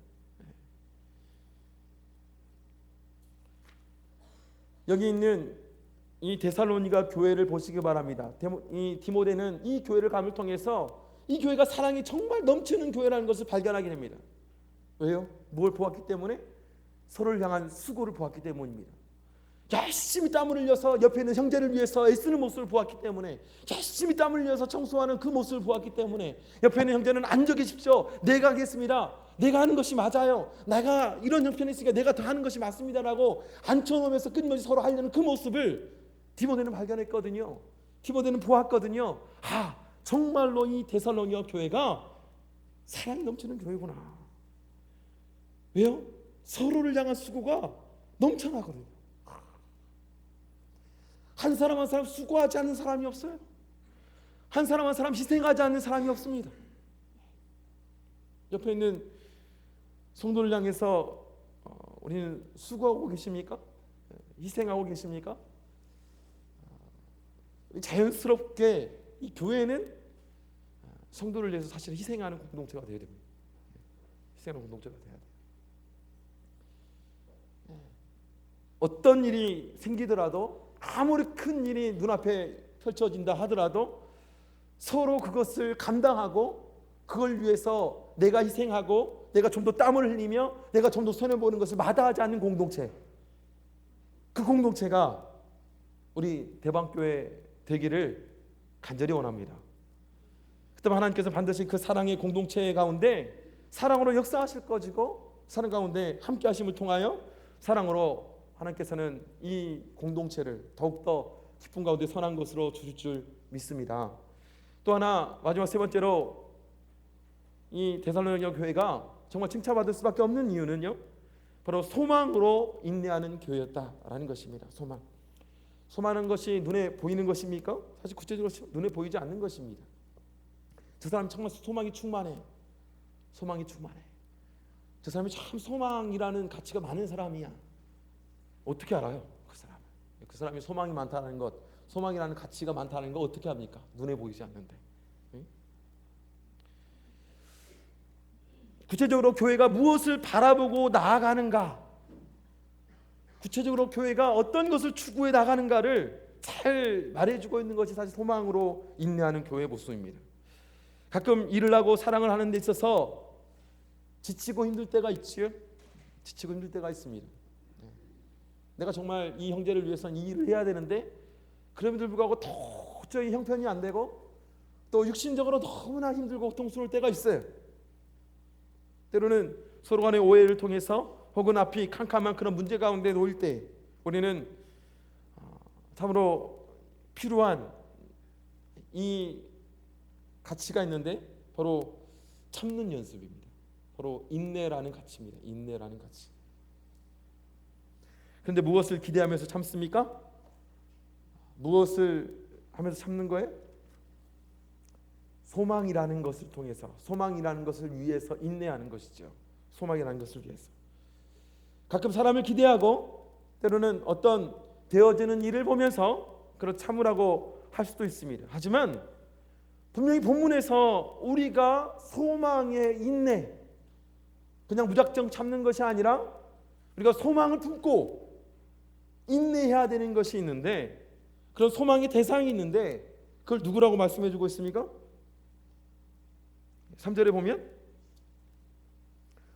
여기 있는 이 데살로니가 교회를 보시기 바랍니다. 이 디모데는 이 교회를 감을 통해서 이 교회가 사랑이 정말 넘치는 교회라는 것을 발견하게 됩니다. 왜요? 뭘 보았기 때문에? 서로를 향한 수고를 보았기 때문입니다. 열심히 땀을 흘려서 옆에 있는 형제를 위해서 애쓰는 모습을 보았기 때문에, 열심히 땀을 흘려서 청소하는 그 모습을 보았기 때문에, 옆에 있는 형제는 앉아 계십시오, 내가 하겠습니다, 내가 하는 것이 맞아요, 내가 이런 형편이 있으니까 내가 더 하는 것이 맞습니다라고 앉혀놓으면서 끊임없이 서로 하려는 그 모습을 디모데는 발견했거든요. 디모데는 보았거든요. 아, 정말로 이 데살로니가 교회가 사랑이 넘치는 교회구나. 왜요? 서로를 향한 수고가 넘쳐나거든요. 한 사람 한 사람 수고하지 않는 사람이 없어요. 한 사람 한 사람 희생하지 않는 사람이 없습니다. 옆에 있는 성도를 향해서 우리는 수고하고 계십니까? 희생하고 계십니까? 자연스럽게 이 교회는 성도를 위해서 사실 희생하는 공동체가 되어야 됩니다. 희생하는 공동체가 되어야 돼요. 어떤 일이 생기더라도, 아무리 큰 일이 눈앞에 펼쳐진다 하더라도 서로 그것을 감당하고 그걸 위해서 내가 희생하고 내가 좀 더 땀을 흘리며 내가 좀 더 손해보는 것을 마다하지 않는 공동체, 그 공동체가 우리 대방교회 되기를 간절히 원합니다. 그때 하나님께서 반드시 그 사랑의 공동체 가운데 사랑으로 역사하실 것이고, 사랑 가운데 함께 하심을 통하여 사랑으로 하나님께서는 이 공동체를 더욱더 기쁨 가운데 선한 것으로 주실 줄 믿습니다. 또 하나, 마지막 세 번째로 이 데살로니가 교회가 정말 칭찬받을 수밖에 없는 이유는요, 바로 소망으로 인내하는 교회였다라는 것입니다. 소망하는 것이 눈에 보이는 것입니까? 사실 구체적으로 눈에 보이지 않는 것입니다. 저 사람이 정말 소망이 충만해. 소망이 충만해. 저 사람이 참 소망이라는 가치가 많은 사람이야. 어떻게 알아요? 그 사람이 소망이 많다는 것, 소망이라는 가치가 많다는 거 어떻게 합니까? 눈에 보이지 않는데. 구체적으로 교회가 무엇을 바라보고 나아가는가, 구체적으로 교회가 어떤 것을 추구해 나가는가를 잘 말해주고 있는 것이 사실 소망으로 인내하는 교회의 모습입니다. 가끔 일을 하고 사랑을 하는 데 있어서 지치고 힘들 때가 있지요. 지치고 힘들 때가 있습니다. 내가 정말 이 형제를 위해서는 이 일을 해야 되는데 그럼에도 불구하고 도저히 형편이 안 되고 또 육신적으로 너무나 힘들고 고통스러울 때가 있어요. 때로는 서로 간의 오해를 통해서 혹은 앞이 캄캄한 그런 문제 가운데 놓일 때 우리는 참으로 필요한 이 가치가 있는데 바로 참는 연습입니다. 바로 인내라는 가치입니다. 인내라는 가치. 그런데 무엇을 기대하면서 참습니까? 무엇을 하면서 참는 거예요? 소망이라는 것을 통해서, 소망이라는 것을 위해서 인내하는 것이죠. 소망이라는 것을 위해서. 가끔 사람을 기대하고 때로는 어떤 되어지는 일을 보면서 그런 참으라고 할 수도 있습니다. 하지만 분명히 본문에서 우리가 소망에 인내, 그냥 무작정 참는 것이 아니라 우리가 소망을 품고 인내해야 되는 것이 있는데, 그런 소망의 대상이 있는데 그걸 누구라고 말씀해 주고 있습니까? 3절에 보면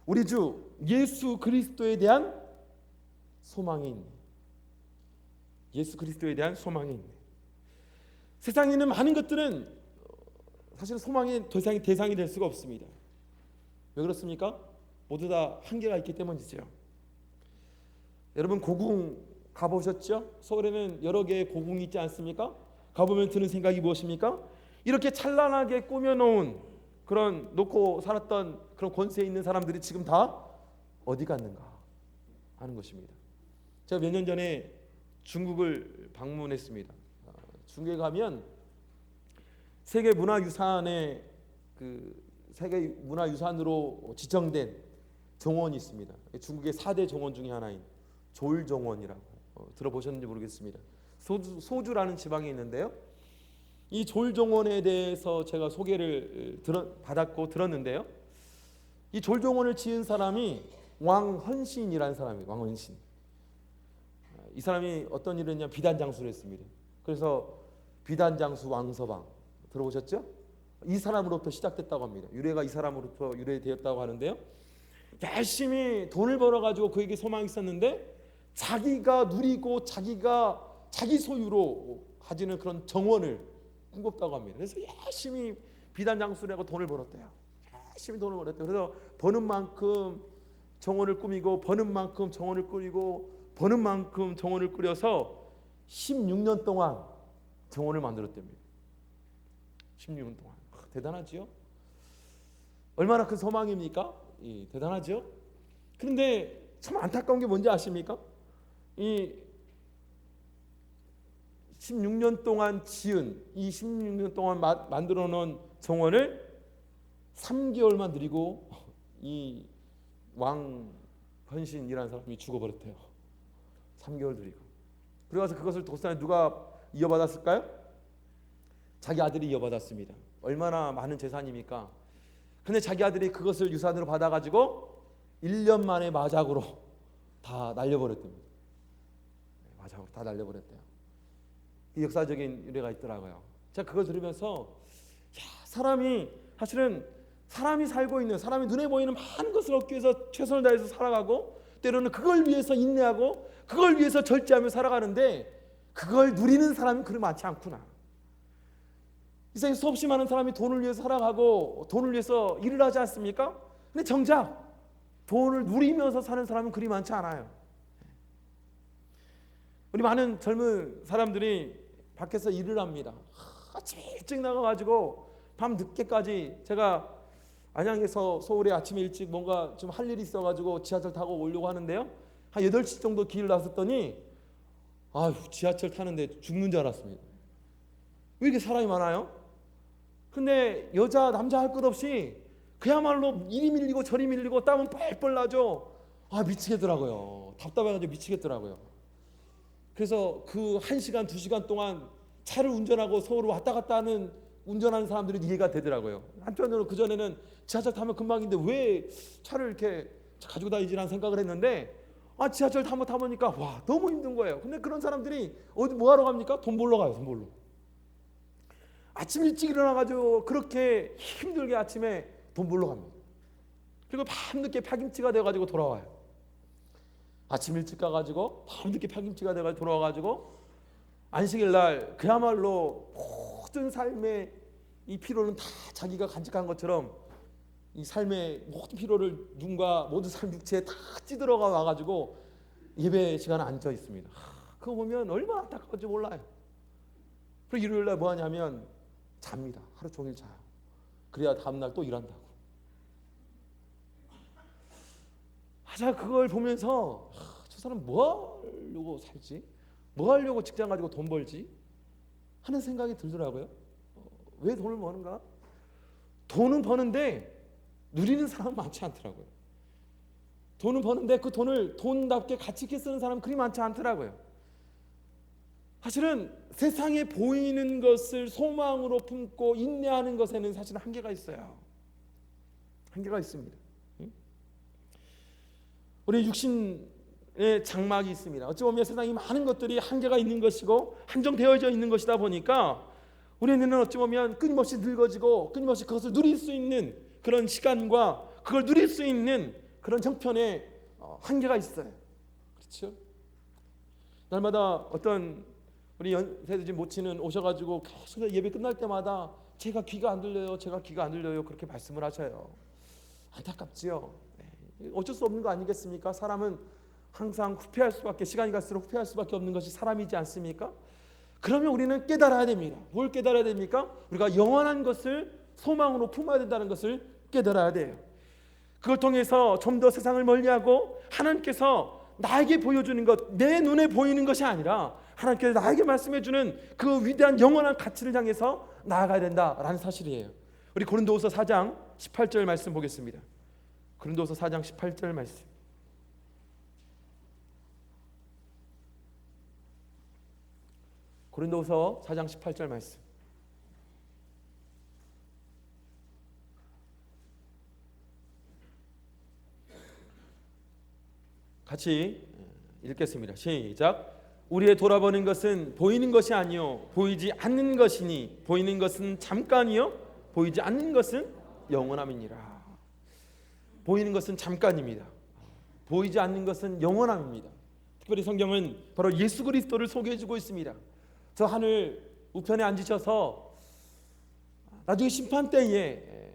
우리 주 예수 그리스도에 대한 소망이 있네. 예수 그리스도에 대한 소망이 있네. 세상에 있는 많은 것들은 사실 소망의 대상이 될 수가 없습니다. 왜 그렇습니까? 모두 다 한계가 있기 때문이죠. 여러분 고궁 가보셨죠? 서울에는 여러 개의 고궁이 있지 않습니까? 가보면 드는 생각이 무엇입니까? 이렇게 찬란하게 꾸며놓은 그런 놓고 살았던 그런 권세에 있는 사람들이 지금 다 어디 갔는가 하는 것입니다. 제가 몇 년 전에 중국을 방문했습니다. 중국에 가면 세계 문화유산의 세계 문화유산으로 지정된 정원이 있습니다. 중국의 4대 정원 중에 하나인 졸정원이라고 들어보셨는지 모르겠습니다. 소주라는 지방에 있는데요. 이 졸정원에 대해서 제가 소개를 받았고 들었는데요. 이 졸정원을 지은 사람이 왕헌신이라는 사람이에요. 왕헌신. 이 사람이 어떤 일을 했냐면 비단장수를 했습니다. 그래서 비단장수 왕서방 들어보셨죠? 이 사람으로부터 시작됐다고 합니다. 유래가 이 사람으로부터 유래되었다고 하는데요. 열심히 돈을 벌어가지고 그에게 소망이 있었는데 자기가 누리고 자기 소유로 가지는 그런 정원을 꿈꿨다고 합니다. 그래서 열심히 비단장수를 하고 돈을 벌었대요. 열심히 돈을 벌었대요. 그래서 버는 만큼 정원을 꾸미고 버는 만큼 정원을 꾸리고 버는 만큼 정원을 꾸려서 16년 동안 정원을 만들었답니다. 16년 동안. 대단하지요? 얼마나 큰 소망입니까? 대단하죠? 그런데 참 안타까운 게 뭔지 아십니까? 이 16년 동안 지은, 이 16년 동안 만들어 놓은 정원을 3개월만 누리고 이 왕헌신이라는 사람이 죽어버렸대요. 3개월 누리고. 그래서 그것을 도산에 누가 이어받았을까요? 자기 아들이 이어받았습니다. 얼마나 많은 재산입니까? 근데 자기 아들이 그것을 유산으로 받아가지고 1년 만에 마작으로 다 날려버렸답니다. 마작으로 다 날려버렸대요. 역사적인 유래가 있더라고요. 제가 그걸 들으면서 사람이 사실은 사람이 살고 있는, 사람이 눈에 보이는 많은 것을 얻기 위해서 최선을 다해서 살아가고 때로는 그걸 위해서 인내하고 그걸 위해서 절제하며 살아가는데 그걸 누리는 사람이 그리 많지 않구나. 이 세상에 수없이 많은 사람이 돈을 위해서 살아가고 돈을 위해서 일을 하지 않습니까? 근데 정작 돈을 누리면서 사는 사람은 그리 많지 않아요. 우리 많은 젊은 사람들이 밖에서 일을 합니다. 아침 일찍 나가가지고 밤 늦게까지, 제가 안양에서 서울에 아침에 일찍 뭔가 좀 할 일이 있어가지고 지하철 타고 오려고 하는데요. 한 8시 정도 길을 나섰더니 지하철 타는데 죽는 줄 알았습니다. 왜 이렇게 사람이 많아요? 근데 여자 남자 할 것 없이 그야말로 이리 밀리고 저리 밀리고 땀은 뻘뻘 나죠. 미치겠더라고요. 답답해가지고 미치겠더라고요. 그래서 그 1시간 2시간 동안 차를 운전하고 서울을 왔다 갔다 하는 운전하는 사람들이 이해가 되더라고요. 한편으로는 그전에는 지하철 타면 금방인데 왜 차를 이렇게 가지고 다니지라는 생각을 했는데 지하철 한번 타보니까 너무 힘든 거예요. 근데 그런 사람들이 어디 뭐 하러 갑니까? 돈 벌러 가요. 돈 벌러. 아침 일찍 일어나가지고 그렇게 힘들게 아침에 돈 벌러 갑니다. 그리고 밤늦게 파김치가 돼가지고 돌아와요. 아침 일찍 가가지고 밤늦게 파김치가 돼가지고 돌아와가지고 안식일 날 그야말로 모든 삶의 이 피로는 다 자기가 간직한 것처럼 이 삶의 모든 피로를 눈과 모든 삶 육체에 다 찌들어가 와가지고 예배 시간에 앉아 있습니다. 그거 보면 얼마나 안타까운지 몰라요. 그리고 일요일 날 뭐 하냐면 잡니다. 하루 종일 자요. 그래야 다음날 또 일한다고. 제가 그걸 보면서 저 사람 뭐 하려고 살지? 뭐 하려고 직장 가지고 돈 벌지? 하는 생각이 들더라고요. 왜 돈을 버는가? 돈은 버는데 누리는 사람은 많지 않더라고요. 돈은 버는데 그 돈을 돈답게 가치 있게 쓰는 사람은 그리 많지 않더라고요. 사실은 세상에 보이는 것을 소망으로 품고 인내하는 것에는 사실은 한계가 있어요. 한계가 있습니다. 우리 육신의 장막이 있습니다. 어찌 보면 세상에 많은 것들이 한계가 있는 것이고 한정되어져 있는 것이다 보니까 우리는 어찌 보면 끊임없이 늙어지고 끊임없이 그것을 누릴 수 있는 그런 시간과 그걸 누릴 수 있는 그런 형편에 한계가 있어요. 그렇죠? 날마다 어떤 우리 연세대집 모친은 오셔가지고 계속 예배 끝날 때마다 제가 귀가 안 들려요, 제가 귀가 안 들려요 그렇게 말씀을 하셔요. 안타깝지요. 어쩔 수 없는 거 아니겠습니까? 사람은 항상 후퇴할 수밖에, 시간이 갈수록 후퇴할 수밖에 없는 것이 사람이지 않습니까? 그러면 우리는 깨달아야 됩니다. 뭘 깨달아야 됩니까? 우리가 영원한 것을 소망으로 품어야 된다는 것을 깨달아야 돼요. 그걸 통해서 좀 더 세상을 멀리하고 하나님께서 나에게 보여주는 것, 내 눈에 보이는 것이 아니라 하나님께서 나에게 말씀해주는 그 위대한 영원한 가치를 향해서 나아가야 된다라는 사실이에요. 우리 고린도후서 4장 18절 말씀 보겠습니다. 고린도후서 4장 18절 말씀. 고린도후서 4장 18절 말씀. 같이 읽겠습니다. 시작. 우리의 돌아보는 것은 보이는 것이 아니요 보이지 않는 것이니 보이는 것은 잠깐이요 보이지 않는 것은 영원함이니라. 보이는 것은 잠깐입니다. 보이지 않는 것은 영원함입니다. 특별히 성경은 바로 예수 그리스도를 소개해주고 있습니다. 저 하늘 우편에 앉으셔서 나중에 심판 때에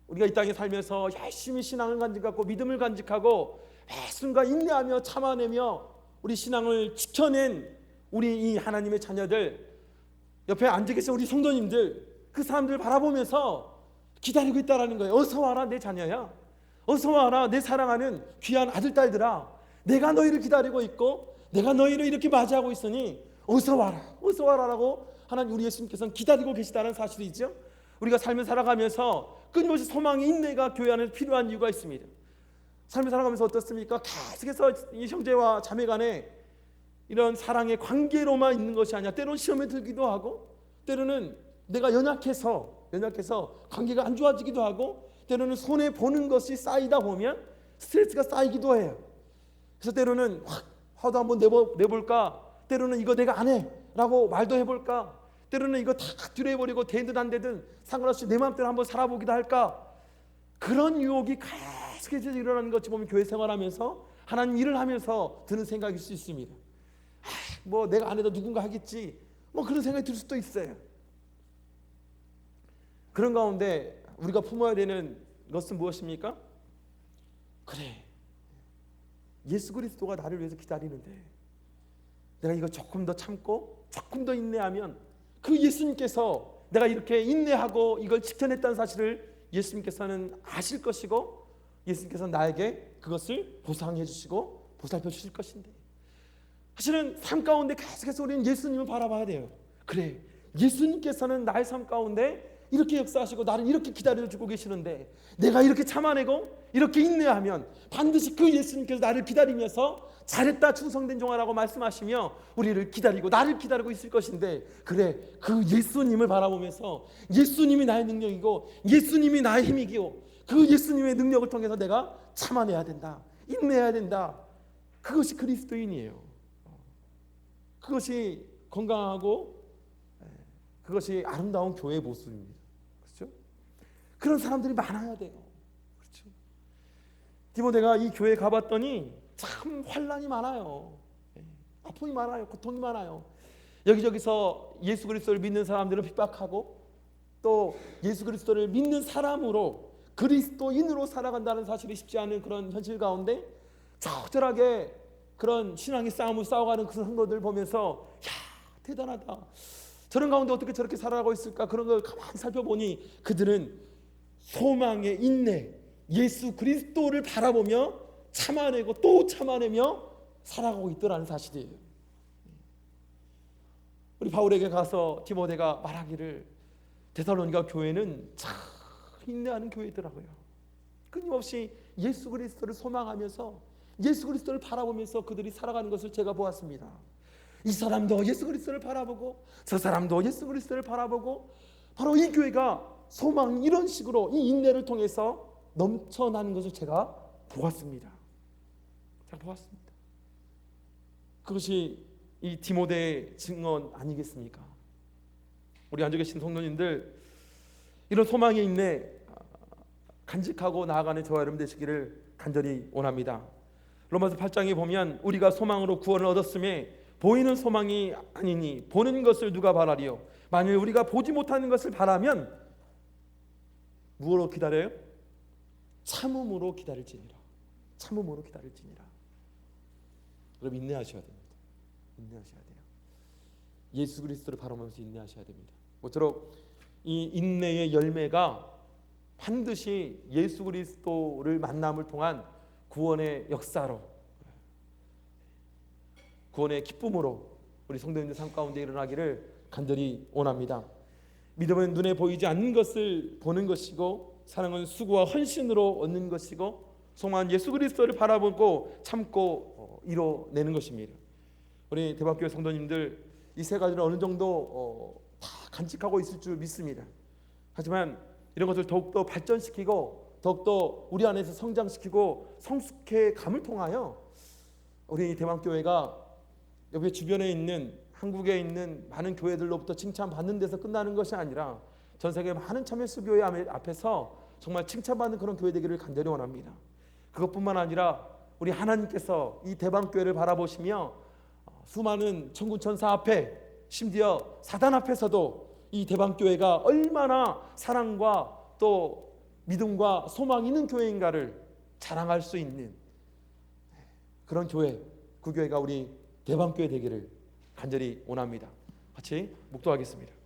우리가 이 땅에 살면서 열심히 신앙을 간직하고 믿음을 간직하고 애순간 인내하며 참아내며 우리 신앙을 지켜낸 우리 이 하나님의 자녀들, 옆에 앉아 계신 우리 성도님들, 그 사람들 바라보면서 기다리고 있다라는 거예요. 어서 와라 내 자녀야, 어서 와라 내 사랑하는 귀한 아들 딸들아, 내가 너희를 기다리고 있고 내가 너희를 이렇게 맞이하고 있으니 어서 와라, 어서 와라라고 하나님 우리 예수님께서는 기다리고 계시다는 사실이죠. 우리가 삶을 살아가면서 끊임없이 소망의 인내가 교회 안에 필요한 이유가 있습니다. 삶을 살아가면서 어떻습니까? 계속해서 이 형제와 자매 간에 이런 사랑의 관계로만 있는 것이 아니라 때로는 시험에 들기도 하고, 때로는 내가 연약해서 관계가 안 좋아지기도 하고, 때로는 손해 보는 것이 쌓이다 보면 스트레스가 쌓이기도 해요. 그래서 때로는 화도 한번 내볼까, 때로는 이거 내가 안 해 라고 말도 해볼까, 때로는 이거 다 뒤로 해버리고 되든 안 되든 상관없이 내 마음대로 한번 살아보기도 할까. 그런 유혹이 계속해서 일어나는 것이 보면 교회 생활하면서 하나님 일을 하면서 드는 생각일 수 있습니다. 뭐 내가 안 해도 누군가 하겠지, 뭐 그런 생각이 들 수도 있어요. 그런 가운데 우리가 품어야 되는 것은 무엇입니까? 그래, 예수 그리스도가 나를 위해서 기다리는데 내가 이거 조금 더 참고 조금 더 인내하면 그 예수님께서 내가 이렇게 인내하고 이걸 지켜냈다는 사실을 예수님께서는 아실 것이고, 예수님께서 나에게 그것을 보상해 주시고 보살펴 주실 것인데, 사실은 삶 가운데 계속해서 우리는 예수님을 바라봐야 돼요. 그래, 예수님께서는 나의 삶 가운데 이렇게 역사하시고 나를 이렇게 기다려주고 계시는데 내가 이렇게 참아내고 이렇게 인내하면 반드시 그 예수님께서 나를 기다리면서 잘했다 충성된 종아라고 말씀하시며 우리를 기다리고 나를 기다리고 있을 것인데, 그래, 그 예수님을 바라보면서 예수님이 나의 능력이고 예수님이 나의 힘이고 그 예수님의 능력을 통해서 내가 참아내야 된다, 인내해야 된다. 그것이 그리스도인이에요. 그것이 건강하고 그것이 아름다운 교회의 모습입니다. 그렇죠? 그런 사람들이 많아야 돼요. 그렇죠? 디모데가 이 교회에 가봤더니 참 환난이 많아요. 아픔이 많아요. 고통이 많아요. 여기저기서 예수 그리스도를 믿는 사람들을 핍박하고, 또 예수 그리스도를 믿는 사람으로 그리스도인으로 살아간다는 사실이 쉽지 않은 그런 현실 가운데 적절하게 그런 신앙의 싸움을 싸워가는 그 성도들 보면서 야, 대단하다, 저런 가운데 어떻게 저렇게 살아가고 있을까, 그런 걸 가만히 살펴보니 그들은 소망의 인내, 예수 그리스도를 바라보며 참아내고 또 참아내며 살아가고 있더라는 사실이에요. 우리 바울에게 가서 디모데가 말하기를 데살로니가 교회는 참 인내하는 교회더라고요. 끊임없이 예수 그리스도를 소망하면서 예수 그리스도를 바라보면서 그들이 살아가는 것을 제가 보았습니다. 이 사람도 예수 그리스도를 바라보고 저 사람도 예수 그리스도를 바라보고 바로 이 교회가 소망 이런 식으로 이 인내를 통해서 넘쳐나는 것을 제가 보았습니다. 제가 보았습니다. 그것이 이 디모데의 증언 아니겠습니까? 우리 앉아 계신 성도님들, 이런 소망의 인내 간직하고 나아가는 저와 여러분 되시기를 간절히 원합니다. 로마서 8장에 보면 우리가 소망으로 구원을 얻었음에 보이는 소망이 아니니 보는 것을 누가 바라리요? 만일 우리가 보지 못하는 것을 바라면 무엇으로 기다려요? 참음으로 기다릴지니라. 참음으로 기다릴지니라. 여러분 인내하셔야 됩니다. 인내하셔야 돼요. 예수 그리스도를 바라보면서 인내하셔야 됩니다. 모쪼록 이 인내의 열매가 반드시 예수 그리스도를 만남을 통한 구원의 역사로, 구원의 기쁨으로 우리 성도님들 삶 가운데 일어나기를 간절히 원합니다. 믿음은 눈에 보이지 않는 것을 보는 것이고, 사랑은 수고와 헌신으로 얻는 것이고, 소망은 예수 그리스도를 바라보고 참고 이뤄내는 것입니다. 우리 대박교회 성도님들 이 세 가지를 어느 정도 다 간직하고 있을 줄 믿습니다. 하지만 이런 것을 더욱더 발전시키고 더욱더 우리 안에서 성장시키고 성숙해 감을 통하여 우리 대박교회가 여기 주변에 있는 한국에 있는 많은 교회들로부터 칭찬받는 데서 끝나는 것이 아니라 전 세계 많은 참여수 교회 앞에서 정말 칭찬받는 그런 교회 되기를 간절히 원합니다. 그것뿐만 아니라 우리 하나님께서 이 대방교회를 바라보시며 수많은 천군천사 앞에, 심지어 사단 앞에서도 이 대방교회가 얼마나 사랑과 또 믿음과 소망이 있는 교회인가를 자랑할 수 있는 그런 교회, 그 교회가 우리 대방교회 되기를 간절히 원합니다. 같이 묵도하겠습니다.